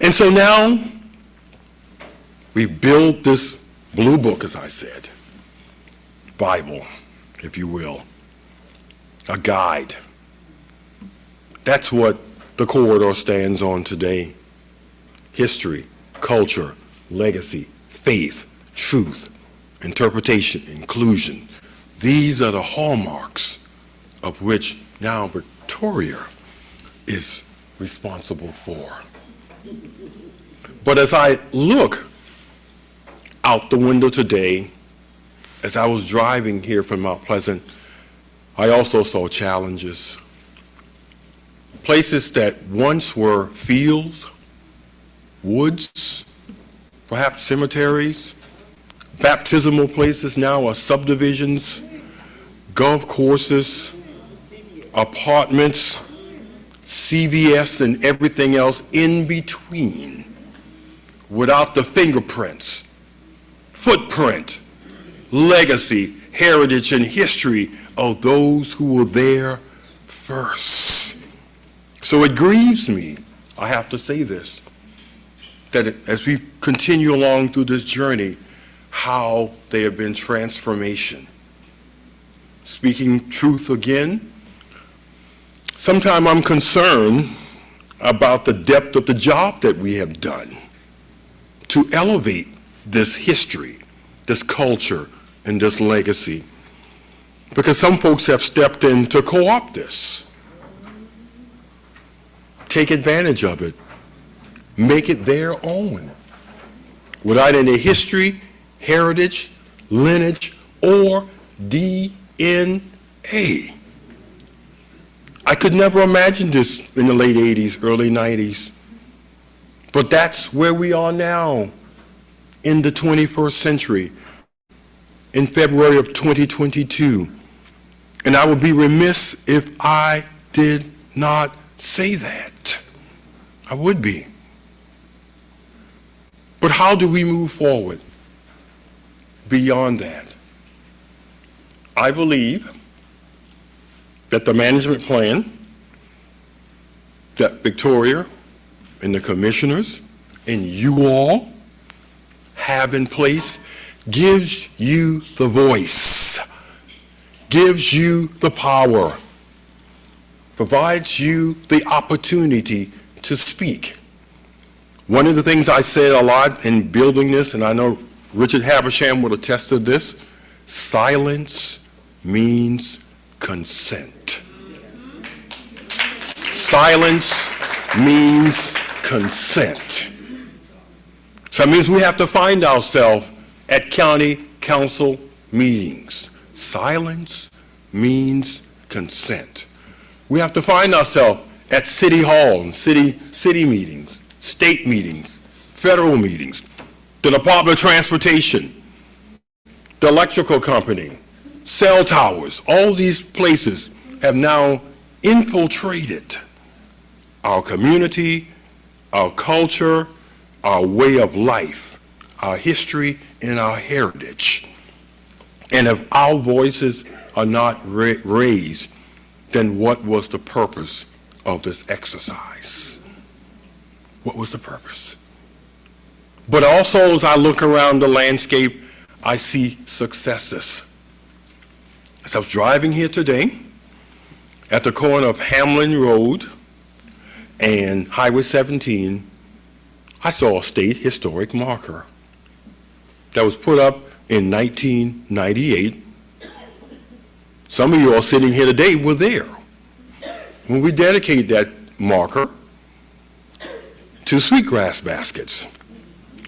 And so now we build this Blue Book, as I said, Bible, if you will, a guide. That's what the corridor stands on today. History, culture, legacy, faith, truth, interpretation, inclusion. These are the hallmarks of which now Victoria is responsible for. But as I look out the window today, as I was driving here from Mount Pleasant, I also saw challenges. Places that once were fields, woods, perhaps cemeteries, baptismal places now are subdivisions, golf courses, apartments, CVS, and everything else in between, without the fingerprints, footprint, legacy, heritage, and history of those who were there first. So it grieves me, I have to say this, that as we continue along through this journey, how there have been transformation. Speaking truth again, sometimes I'm concerned about the depth of the job that we have done to elevate this history, this culture, and this legacy. Because some folks have stepped in to co-opt this, take advantage of it, make it their own, without any history, heritage, lineage, or DNA. I could never imagine this in the late 80s, early 90s. But that's where we are now in the 21st century, in February of 2022. And I would be remiss if I did not say that. I would be. But how do we move forward beyond that? I believe that the management plan that Victoria and the commissioners and you all have in place gives you the voice, gives you the power, provides you the opportunity to speak. One of the things I said a lot in building this, and I know Richard Habersham would attest to this, silence means consent. Silence means consent. So that means we have to find ourselves at county council meetings. Silence means consent. We have to find ourselves at city hall and city meetings, state meetings, federal meetings, the Department of Transportation, the electrical company, cell towers. All these places have now infiltrated our community, our culture, our way of life, our history, and our heritage. And if our voices are not raised, then what was the purpose of this exercise? What was the purpose? But also, as I look around the landscape, I see successes. As I was driving here today, at the corner of Hamlin Road and Highway 17, I saw a state historic marker that was put up in 1998. Some of you all sitting here today were there when we dedicated that marker to sweetgrass baskets.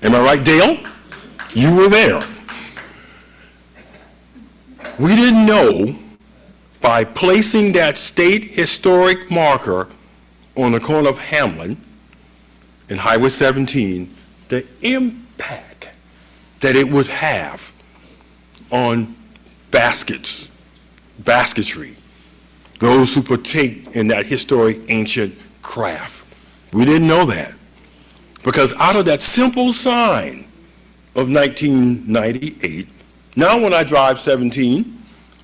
Am I right, Dale? You were there. We didn't know, by placing that state historic marker on the corner of Hamlin and Highway 17, the impact that it would have on basketry, those who partake in that historic ancient craft. We didn't know that, because out of that simple sign of 1998, now when I drive 17,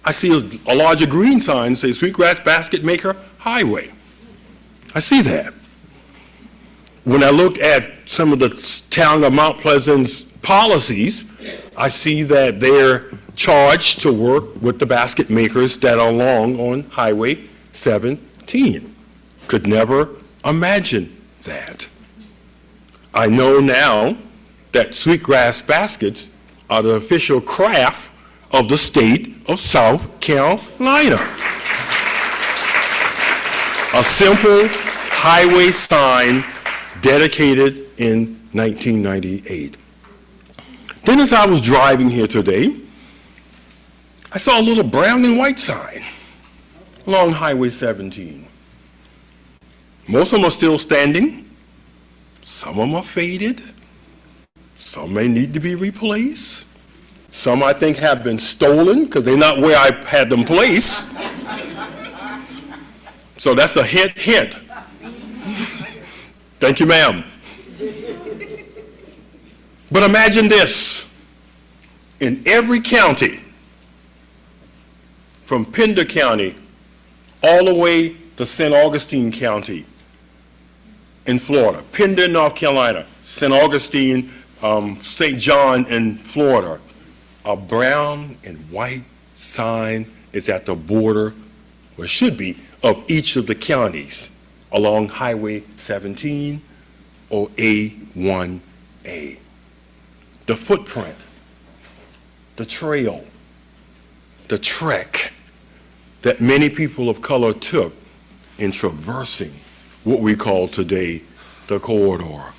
I see a larger green sign that says Sweetgrass Basket Maker Highway. I see that. When I look at some of the town of Mount Pleasant's policies, I see that they're charged to work with the basket makers that are along on Highway 17. Could never imagine that. I know now that sweetgrass baskets are the official craft of the state of South Carolina. A simple highway sign dedicated in 1998. Then as I was driving here today, I saw a little brown and white sign along Highway 17. Most of them are still standing. Some of them are faded. Some may need to be replaced. Some I think have been stolen because they're not where I had them placed. So that's a hint. Thank you, ma'am. But imagine this. In every county, from Pender County all the way to St. Augustine County in Florida, Pender, North Carolina, St. Augustine, St. John in Florida, a brown and white sign is at the border, or should be, of each of the counties along Highway 17 or A1A. The footprint, the trail, the trek that many people of color took in traversing what we call today the corridor.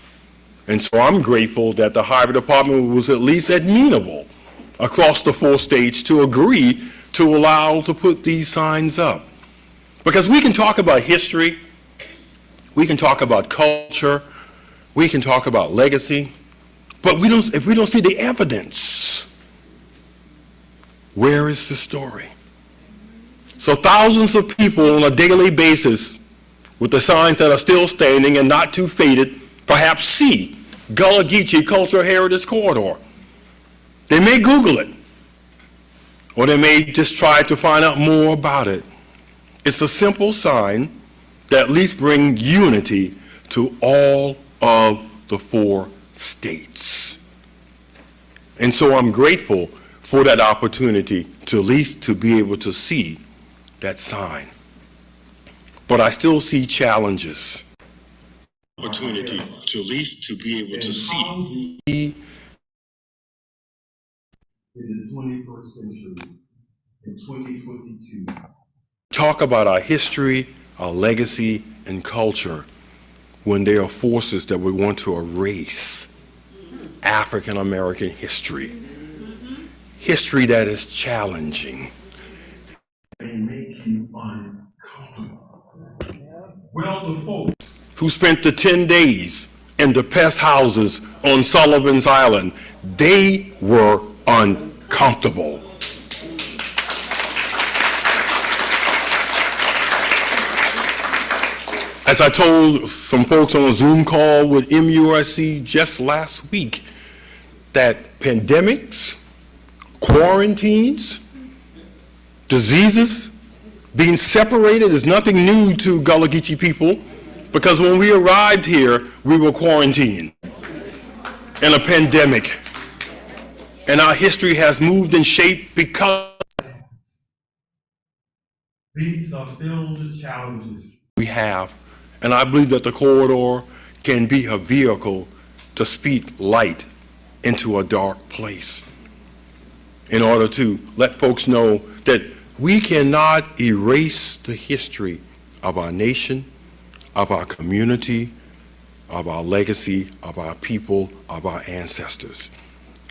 And so I'm grateful that the Highway Department was at least amenable across the 4 states to agree to allow to put these signs up. Because we can talk about history, we can talk about culture, we can talk about legacy, but if we don't see the evidence, where is the story? So thousands of people on a daily basis with the signs that are still standing and not too faded perhaps see Gullah Geechee Cultural Heritage Corridor. They may Google it, or they may just try to find out more about it. It's a simple sign that at least brings unity to all of the 4 states. And so I'm grateful for that opportunity to at least to be able to see that sign. But I still see challenges. Opportunity to at least to be able to see. In the 21st century, in 2022. Talk about our history, our legacy, and culture when there are forces that we want to erase African American history. History that is challenging. They make you uncomfortable. Well, the folks who spent the 10 days in the pest houses on Sullivan's Island, they were uncomfortable. As I told some folks on a Zoom call with MUSC just last week, that pandemics, quarantines, diseases, being separated is nothing new to Gullah Geechee people, because when we arrived here, we were quarantined in a pandemic. And our history has moved and shaped because these are still the challenges we have. And I believe that the corridor can be a vehicle to speak light into a dark place in order to let folks know that we cannot erase the history of our nation, of our community, of our legacy, of our people, of our ancestors.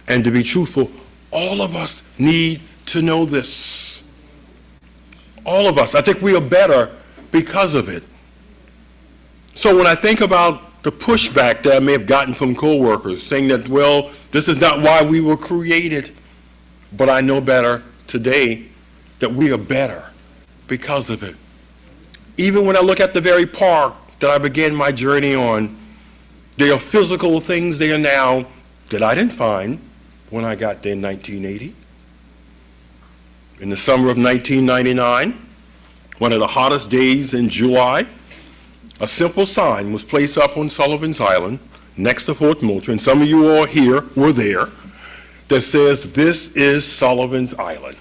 And to be truthful, all of us need to know this. All of us. I think we are better because of it. So when I think about the pushback that I may have gotten from coworkers saying that, well, this is not why we were created, but I know better today that we are better because of it. Even when I look at the very park that I began my journey on, there are physical things there now that I didn't find when I got there in 1980. In the summer of 1999, one of the hottest days in July, a simple sign was placed up on Sullivan's Island next to Fort Moultrie, and some of you all here were there, that says, "This is Sullivan's Island."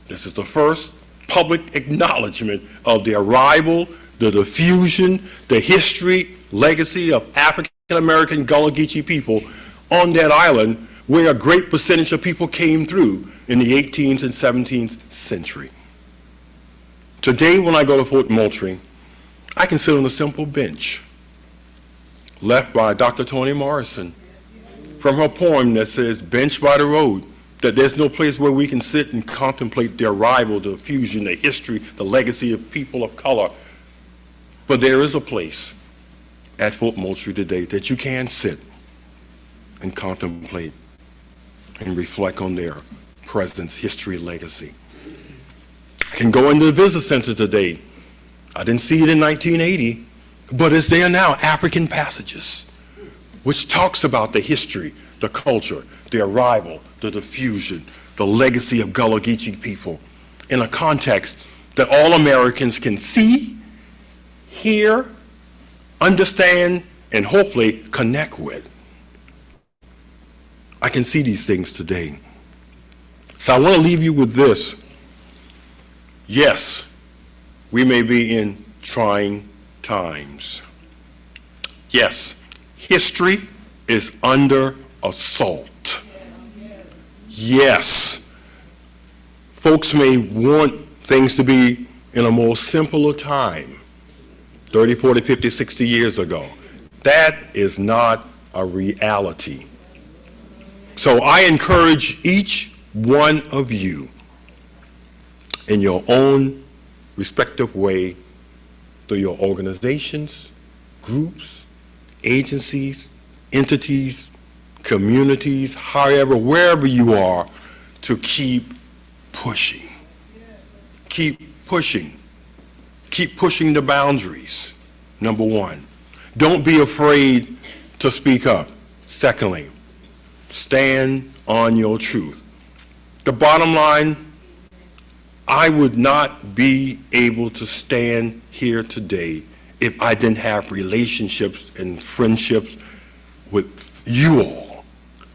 This is the first public acknowledgement of the arrival, the diffusion, the history, legacy of African American Gullah Geechee people on that island where a great percentage of people came through in the 18th and 17th century. Today, when I go to Fort Moultrie, I can sit on a simple bench left by Dr. Toni Morrison from her poem that says, "Bench by the road," that there's no place where we can sit and contemplate the arrival, the fusion, the history, the legacy of people of color. But there is a place at Fort Moultrie today that you can sit and contemplate and reflect on their presence, history, legacy. I can go into the Visitor Center today. I didn't see it in 1980, but it's there now, African Passages, which talks about the history, the culture, the arrival, the diffusion, the legacy of Gullah Geechee people in a context that all Americans can see, hear, understand, and hopefully connect with. I can see these things today. So I want to leave you with this. Yes, we may be in trying times. Yes, history is under assault. Yes, folks may want things to be in a more simpler time, 30, 40, 50, 60 years ago. That is not a reality. So I encourage each one of you in your own respective way through your organizations, groups, agencies, entities, communities, however, wherever you are, to keep pushing. Keep pushing. Keep pushing the boundaries, number one. Don't be afraid to speak up. Secondly, stand on your truth. The bottom line, I would not be able to stand here today if I didn't have relationships and friendships with you all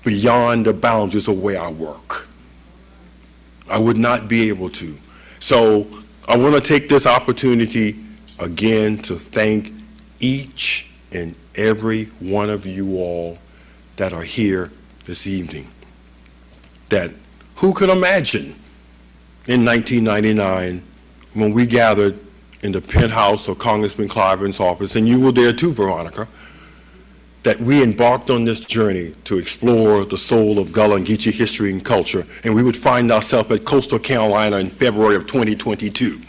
beyond the boundaries of where I work. I would not be able to. So I want to take this opportunity again to thank each and every one of you all that are here this evening. That who could imagine in 1999 when we gathered in the penthouse of Congressman Clyburne's office, and you were there too, Veronica, that we embarked on this journey to explore the soul of Gullah and Geechee history and culture, and we would find ourselves at Coastal Carolina in February of 2022.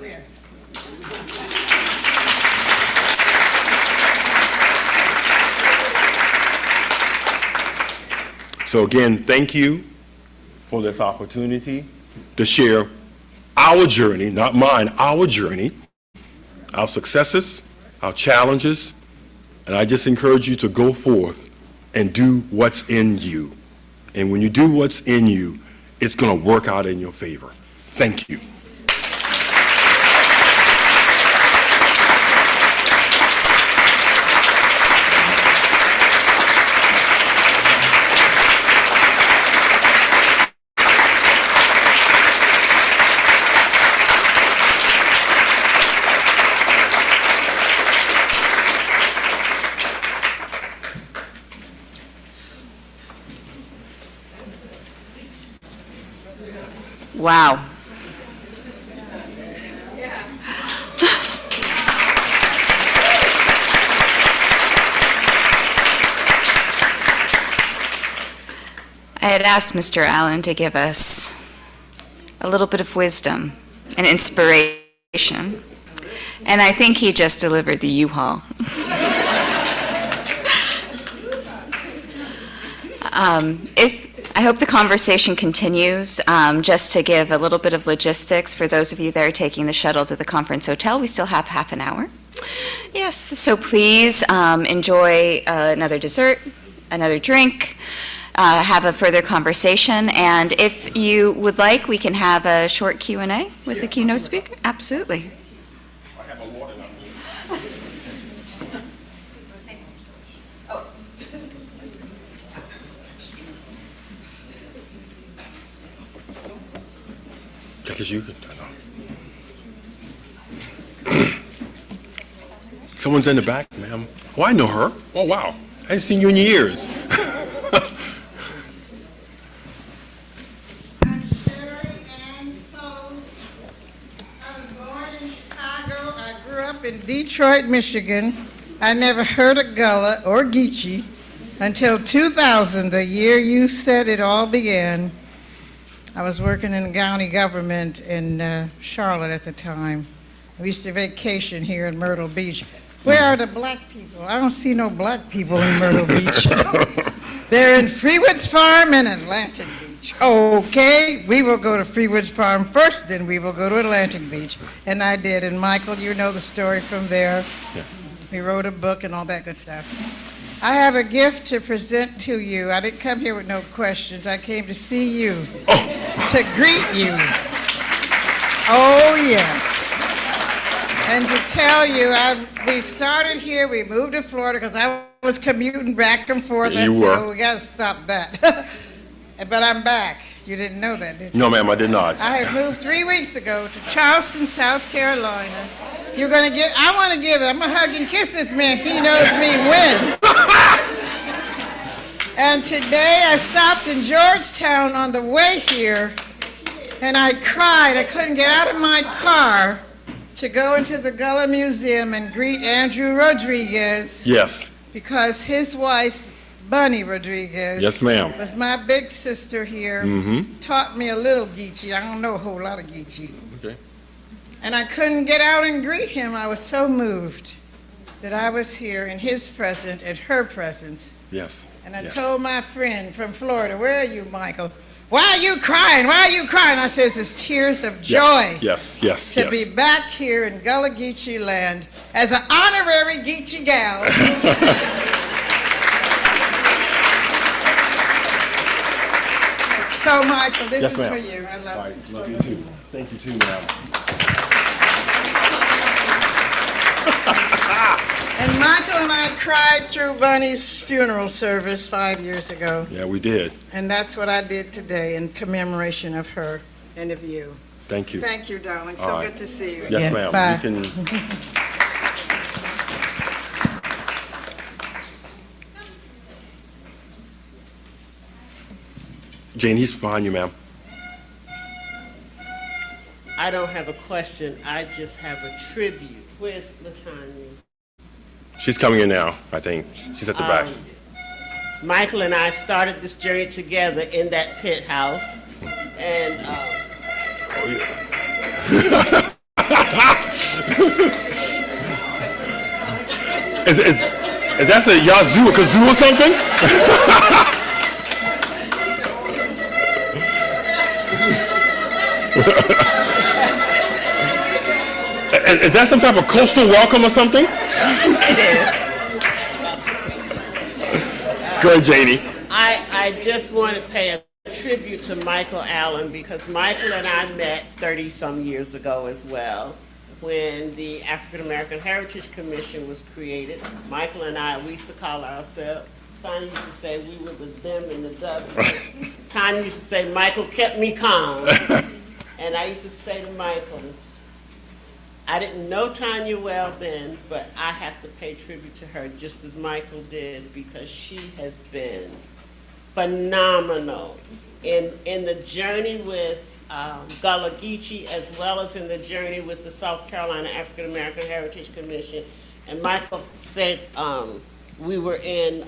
Yes. So again, thank you for this opportunity to share our journey, not mine, our journey, our successes, our challenges, and I just encourage you to go forth and do what's in you. And when you do what's in you, it's going to work out in your favor. Thank you. Wow. I had asked Mr. Allen to give us a little bit of wisdom and inspiration, and I think he just delivered the U-Haul. I hope the conversation continues. Just to give a little bit of logistics for those of you that are taking the shuttle to the conference hotel, we still have half an hour. Yes, so please enjoy another dessert, another drink, have a further conversation, and if you would like, we can have a short Q&A with the keynote speaker. Absolutely. Because you could, I know. Someone's in the back, ma'am. Oh, I know her. Oh, wow. I haven't seen you in years. I'm Sherry Ann Suttles. I was born in Chicago. I grew up in Detroit, Michigan. I never heard of Gullah or Geechee until 2000, the year you said it all began. I was working in the county government in Charlotte at the time. We used to vacation here in Myrtle Beach. Where are the black people? I don't see no black people in Myrtle Beach. They're in Freewood's Farm and Atlantic Beach. Okay, we will go to Freewood's Farm first, then we will go to Atlantic Beach. And I did. And Michael, you know the story from there. Yeah. We wrote a book and all that good stuff. I have a gift to present to you. I didn't come here with no questions. I came to see you, to greet you. Oh, yes. And to tell you, we started here, we moved to Florida because I was commuting back and forth. You I said, were. oh, we got to stop that. But I'm back. You didn't know that, did you? No, ma'am, I did not. I had moved 3 weeks ago to Charleston, South Carolina. You're going to I want to give it. I'm going to hug and kiss this man. He knows me when. And today I stopped in Georgetown on the way here, and I cried. I couldn't get out of my car to go into the Gullah Museum and greet Andrew Rodriguez. Yes. Because his wife Bunny Rodriguez. Yes, ma'am. Was my big sister here. Taught me a little Geechee. I don't know a whole lot of Geechee. Okay. And I couldn't get out and greet him. I was so moved that I was here in his presence and her presence. Yes. And I yes. told my friend from Florida, "Where are you, Michael? Why are you crying? Why are you crying?" I says, "It's tears of joy Yes. to be back here in Gullah Geechee land as an honorary Geechee gal." So, Michael, this Yes, is ma'am. for you. I love All you. right, love you too. Thank you too, ma'am. And Michael and I cried through Bunny's funeral service 5 years ago. Yeah, we did. And that's what I did today in commemoration of her and of you. Thank you. Thank you, darling. So All right. good to see you. Yes, again. ma'am. Bye. You can. Jane, he's behind you, ma'am. I don't have a question. I just have a tribute. Where's Latanya? She's coming in now, I think. She's at the back. Michael and I started this journey together in that pit house, and Is that the Yazoo or Kazoo or something? Is that some type of coastal welcome or something? it is. Go ahead, Janie. I just want to pay a tribute to Michael Allen because Michael and I met 30-some years ago as well. When the African American Heritage Commission was created, Michael and I, we used to call ourselves, Sonia used to say we were the them and the W. Tanya used to say, Michael kept me calm. And I used to say to Michael, I didn't know Tanya well then, but I have to pay tribute to her just as Michael did because she has been phenomenal in the journey with Gullah Geechee as well as in the journey with the South Carolina African American Heritage Commission. And Michael said we were in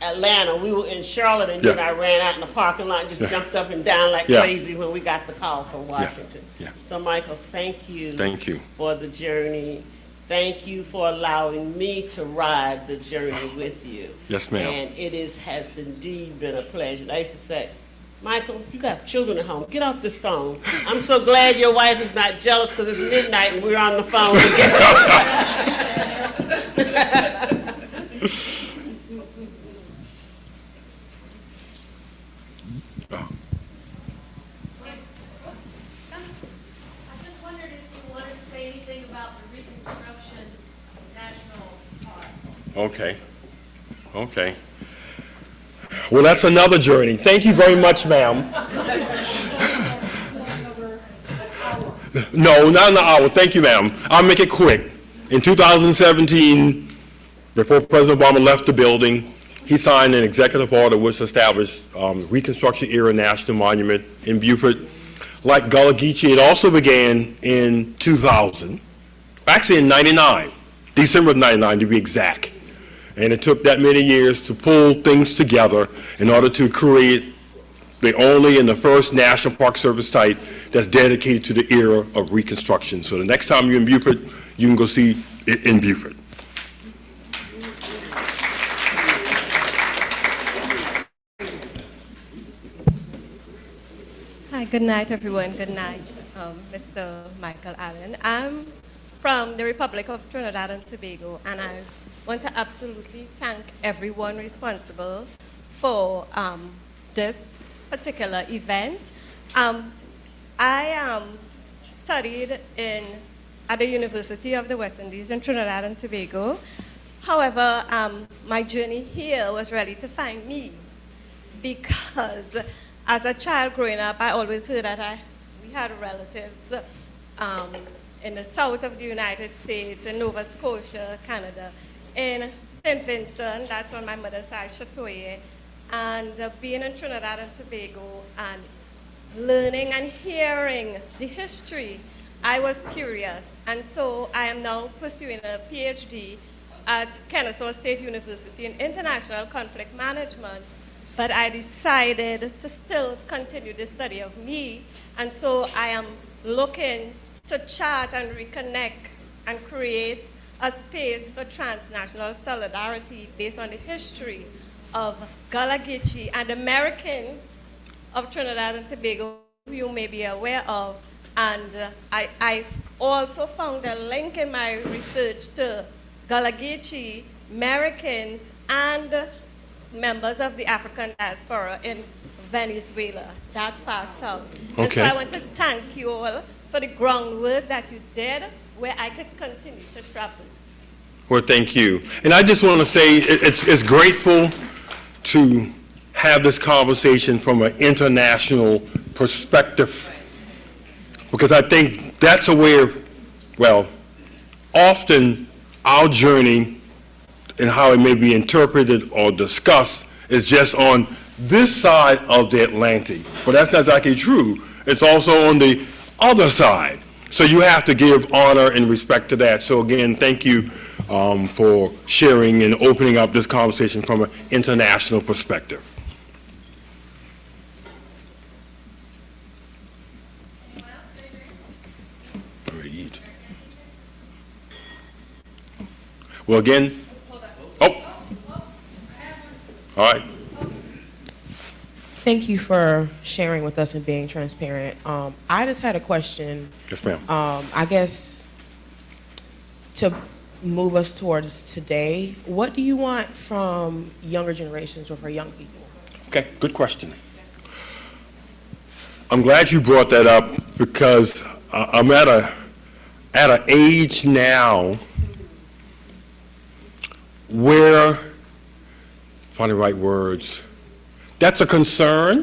Atlanta, we were in Charlotte, and then I ran out in the parking lot and just jumped up and down like crazy when we got the call from Washington. So Michael, thank you. Thank you. For the journey. Thank you for allowing me to ride the journey with you. Yes, ma'am. And it has indeed been a pleasure. I used to say, Michael, you got children at home. Get off this phone. I'm so glad your wife is not jealous because it's midnight and we're on the phone together. I just wondered if you wanted to say anything about the Reconstruction National Park. Okay. Well, that's another journey. Thank you very much, ma'am. No, not an hour. Thank you, ma'am. I'll make it quick. In 2017, before President Obama left the building, he signed an executive order which established Reconstruction Era National Monument in Beaufort. Like Gullah Geechee, it also began in 2000, actually in 99, December of 99 to be exact. And it took that many years to pull things together in order to create the only and the first National Park Service site that's dedicated to the era of Reconstruction. So the next time you're in Beaufort, you can go see it in Beaufort. Hi, good night, everyone. Good night, Mr. Michael Allen. I'm from the Republic of Trinidad and Tobago, and I want to absolutely thank everyone responsible for this particular event. I studied at the University of the West Indies in Trinidad and Tobago. However, my journey here was really to find me because as a child growing up, I always heard that we had relatives in the south of the United States, in Nova Scotia, Canada, in St. Vincent, that's on my mother's side, Chatoye, and being in Trinidad and Tobago and learning and hearing the history, I was curious. And so I am now pursuing a PhD at Kennesaw State University in international conflict management, but I decided to still continue the study of me, and so I am looking to chart and reconnect and create a space for transnational solidarity based on the history of Gullah Geechee and Americans of Trinidad and Tobago, who you may be aware of. And I also found a link in my research to Gullah Geechee, Americans, and members of the African diaspora in Venezuela, that far south. And so Okay. I want to thank you all for the groundwork that you did, where I could continue to traverse. Well, thank you. And I just want to say it's grateful to have this conversation from an international perspective, because I think that's a way of, well, often our journey and how it may be interpreted or discussed is just on this side of the Atlantic. But that's not exactly true. It's also on the other side. So you have to give honor and respect to that. So again, thank you for sharing and opening up this conversation from an international perspective. Great. Well, again, oh, all right. Thank you for sharing with us and being transparent. I just had a question. Yes, ma'am. I guess to move us towards today, what do you want from younger generations or for young people? Okay, good question. I'm glad you brought that up because I'm at an age now where, find the right words, that's a concern.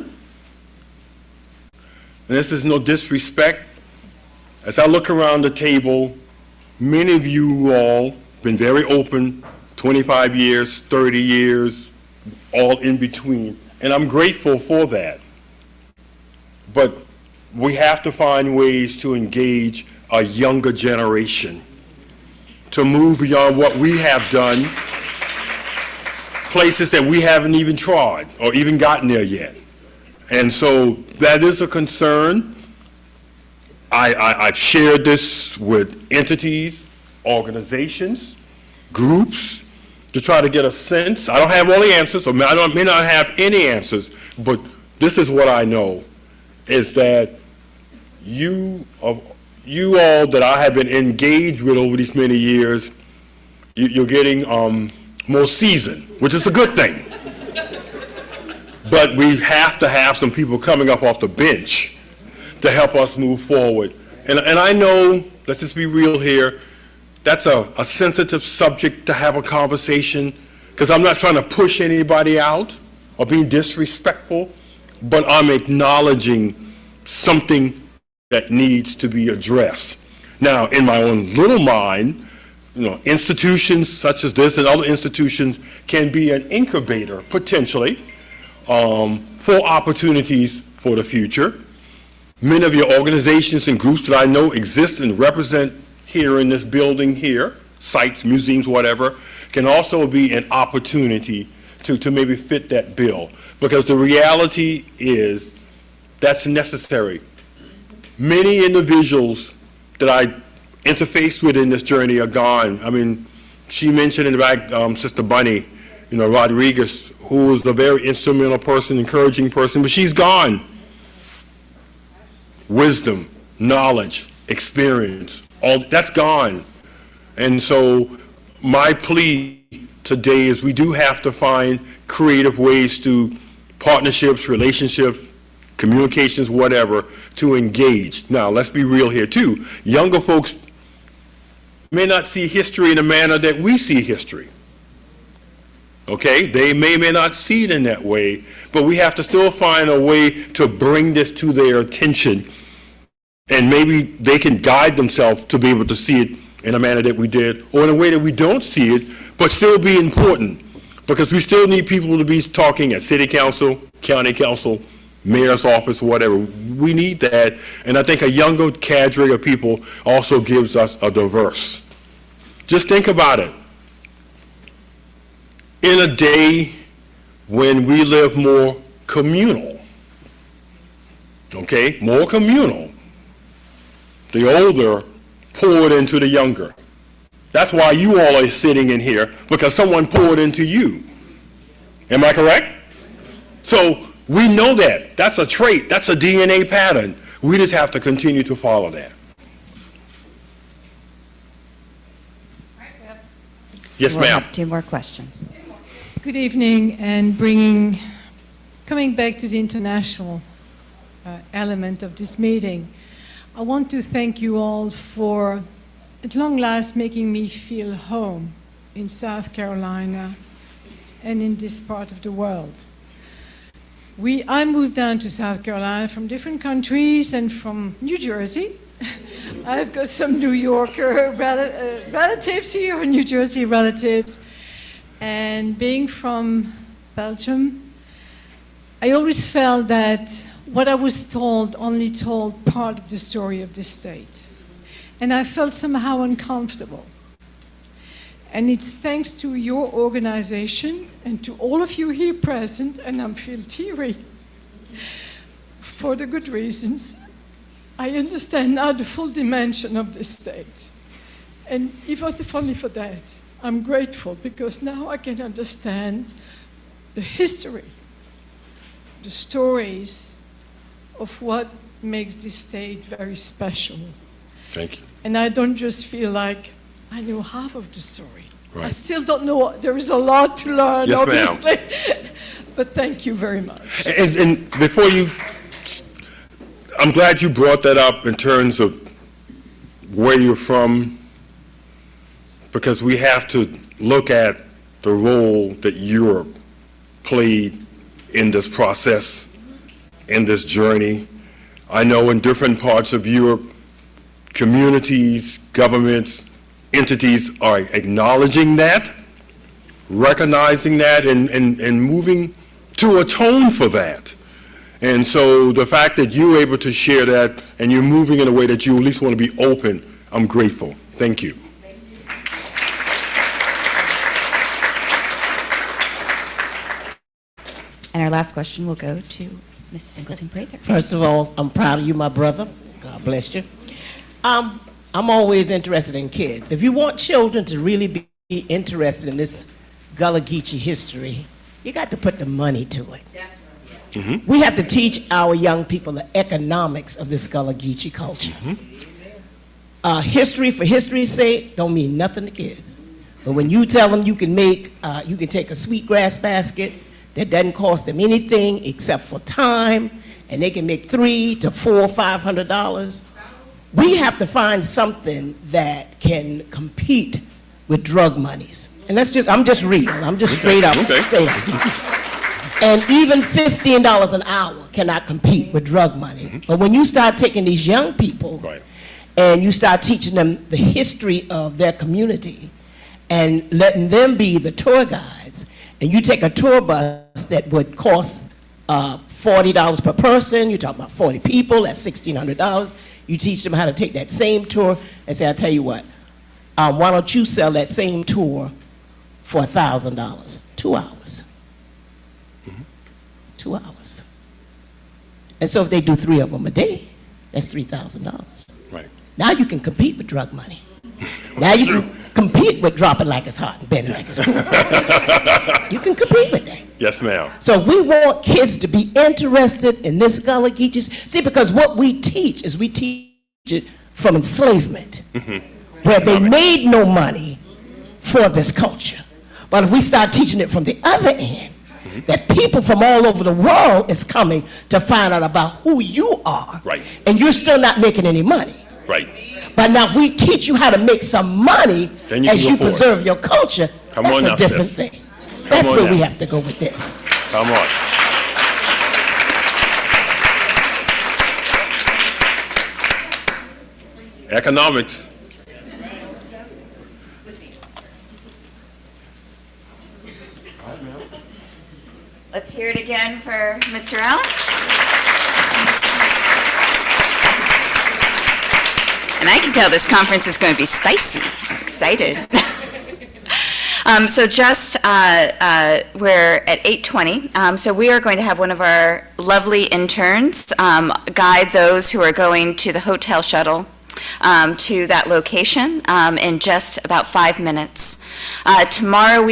And this is no disrespect. As I look around the table, many of you all been very open, 25 years, 30 years, all in between. And I'm grateful for that. But we have to find ways to engage a younger generation, to move beyond what we have done, places that we haven't even trod or even gotten there yet. And so that is a concern. I've shared this with entities, organizations, groups, to try to get a sense. I don't have all the answers, or I may not have any answers, but this is what I know, is that you all that I have been engaged with over these many years, you're getting more seasoned, which is a good thing. But we have to have some people coming up off the bench to help us move forward. And I know, let's just be real here, that's a sensitive subject to have a conversation, because I'm not trying to push anybody out or being disrespectful, but I'm acknowledging something that needs to be addressed. Now, in my own little mind, institutions such as this and other institutions can be an incubator, potentially, for opportunities for the future. Many of your organizations and groups that I know exist and represent here in this building here, sites, museums, whatever, can also be an opportunity to maybe fit that bill. Because the reality is that's necessary. Many individuals that I interfaced with in this journey are gone. I mean, she mentioned in the back, Sister Bunny, Rodriguez, who was a very instrumental person, encouraging person, but she's gone. Wisdom, knowledge, experience, all that's gone. And so my plea today is we do have to find creative ways to partnerships, relationships, communications, whatever, to engage. Now, let's be real here too. Younger folks may not see history in the manner that we see history. Okay? They may not see it in that way, but we have to still find a way to bring this to their attention, and maybe they can guide themselves to be able to see it in a manner that we did, or in a way that we don't see it, but still be important, because we still need people to be talking at city council, county council, mayor's office, whatever. We need that, and I think a younger cadre of people also gives us a diverse. Just think about it. in a day when we live more communal, okay, more communal, the older poured into the younger. That's why you all are sitting in here, because someone poured into you. Am I correct? So we know that. That's a trait. That's a DNA pattern. We just have to continue to follow that. Yes, We'll ma'am. have 2 more questions. Good evening, and coming back to the international element of this meeting, I want to thank you all for, at long last, making me feel home in South Carolina and in this part of the world. I moved down to South Carolina from different countries and from New Jersey. I've got some New Yorker relatives here, New Jersey relatives. And being from Belgium, I always felt that what I was told only told part of the story of the state. And I felt somehow uncomfortable. And it's thanks to your organization and to all of you here present, and I feel teary, for the good reasons, I understand now the full dimension of the state. And if only for that, I'm grateful, because now I can understand the history, the stories of what makes this state very special. Thank you. And I don't just feel like I know half of the story. Right. I still don't know, there is a lot to learn, Yes, ma'am. obviously. But thank you very much. And before you, I'm glad you brought that up in terms of where you're from, because we have to look at the role that Europe played in this process, in this journey. I know in different parts of Europe, communities, governments, entities are acknowledging that, recognizing that, and moving to atone for that. And so the fact that you're able to share that and you're moving in a way that you at least want to be open, I'm grateful. Thank you. And our last question will go to Ms. Singleton-Prather. First of all, I'm proud of you, my brother. God bless you. I'm always interested in kids. If you want children to really be interested in this Gullah Geechee history, you got to put the money to it. Mm-hmm. We have to teach our young people the economics of this Gullah Geechee culture. Mm-hmm. History for history's sake don't mean nothing to kids. But when you tell them you can take a sweetgrass basket that doesn't cost them anything except for time, and they can make $300 to $400, $500. We have to find something that can compete with drug monies. And I'm just real. I'm just straight up. Straight up. And even $15 an hour cannot compete with drug money. Mm-hmm. But when you start taking these young people and you start teaching them the history of their community and letting them be the tour guides, and you take a tour bus that would cost $40 per person, you talk about 40 people, that's $1,600. You teach them how to take that same tour and say, I'll tell you what, why don't you sell that same tour for $1,000? 2 hours. Mm-hmm. 2 hours. And so if they do 3 of them a day, that's $3,000. Right. Now you can compete with drug money. Now you can compete with dropping like it's hot and bending like it's cool. You can compete with that. Yes, ma'am. So we want kids to be interested in this Gullah Geechee. See, because what we teach is we teach it from enslavement, where they made no money for this culture. But if we start teaching it from the other end, that people from all over the world is coming to find out about who you are, and you're still not making any money. Right. But now if we teach you how to make some money as you preserve your culture, that's a different thing. That's where we have to go with this. Come on. Economics. Let's hear it again for Mr. Allen. And I can tell this conference is going to be spicy. I'm excited. So just, we're at 8:20, so we are going to have one of our lovely interns guide those who are going to the hotel shuttle to that location in just about 5 minutes. Tomorrow,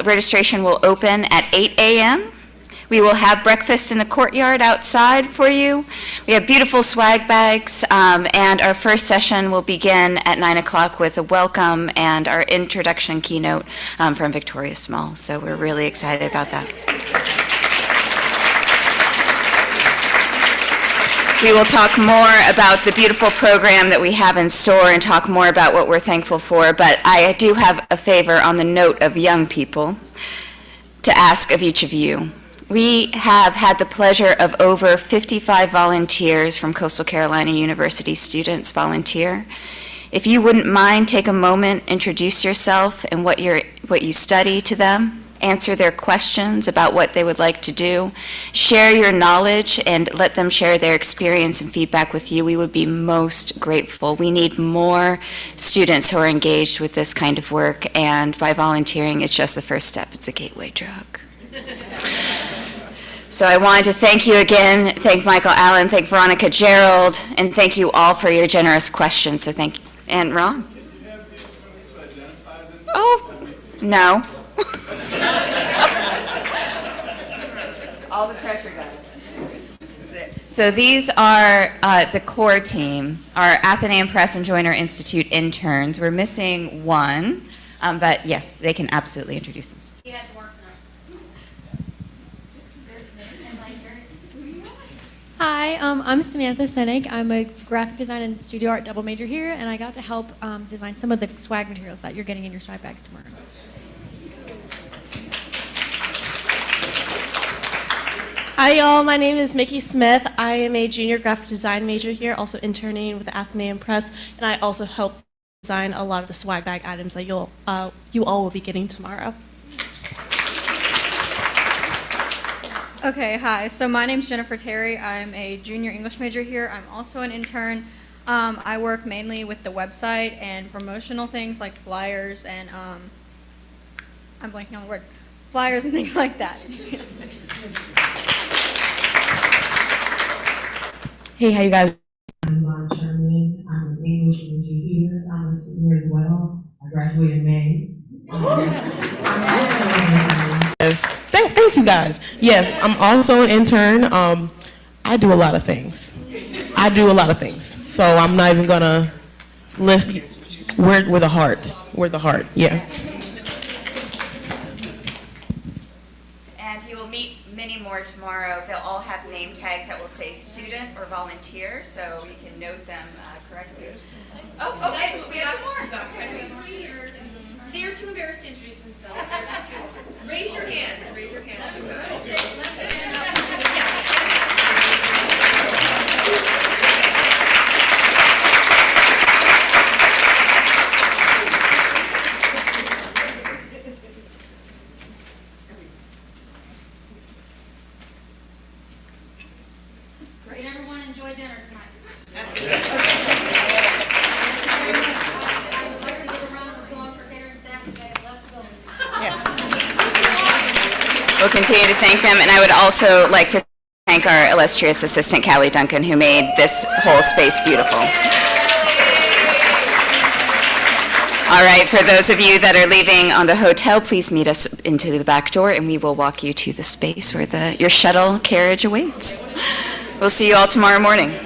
registration will open at 8 a.m. We will have breakfast in the courtyard outside for you. We have beautiful swag bags, and our first session will begin at 9 o'clock with a welcome and our introduction keynote from Victoria Small. So we're really excited about that. We will talk more about the beautiful program that we have in store and talk more about what we're thankful for, but I do have a favor on the note of young people to ask of each of you. We have had the pleasure of over 55 volunteers from Coastal Carolina University students volunteer. If you wouldn't mind, take a moment, introduce yourself and what you study to them, answer their questions about what they would like to do, share your knowledge, and let them share their experience and feedback with you. We would be most grateful. We need more students who are engaged with this kind of work, and by volunteering, it's just the first step. It's a gateway drug. So I wanted to thank you again, thank Michael Allen, thank Veronica, Gerald, and thank you all for your generous questions. So thank you. And Ron? Oh, no. All the pressure, guys. So these are the core team, our Athenaeum Press and Joyner Institute interns. We're missing one, but yes, they can absolutely introduce themselves. Hi, I'm Samantha Senig. I'm a graphic design and studio art double major here, and I got to help design some of the swag materials that you're getting in your swag bags tomorrow. Hi y'all, my name is Mickey Smith. I am a junior graphic design major here, also interning with the Athenaeum Press, and I also help design a lot of the swag bag items that you all will be getting tomorrow. Okay, hi. So my name's Jennifer Terry. I'm a junior English major here. I'm also an intern. I work mainly with the website and promotional things like flyers and I'm blanking on the word, flyers and things like that. Hey, how you guys? I'm Lon Sherman. I'm an English major here. I'm a senior as well. I graduated in May. Yes, thank you guys. Yes, I'm also an intern. I do a lot of things. So I'm not even gonna list. We're the heart. We're the heart. Yeah. And you will meet many more tomorrow. They'll all have name tags that will say student or volunteer, so you can note them correctly. Oh, okay, we have some more. They are too embarrassed to introduce themselves. Raise your hands. Raise your hands. Did everyone enjoy dinner tonight? That's good. We'll continue to thank them, and I would also like to thank our illustrious assistant, Callie Duncan, who made this whole space beautiful. All right, for those of you that are leaving on the hotel, please meet us into the back door, and we will walk you to the space where your shuttle carriage awaits. We'll see you all tomorrow morning.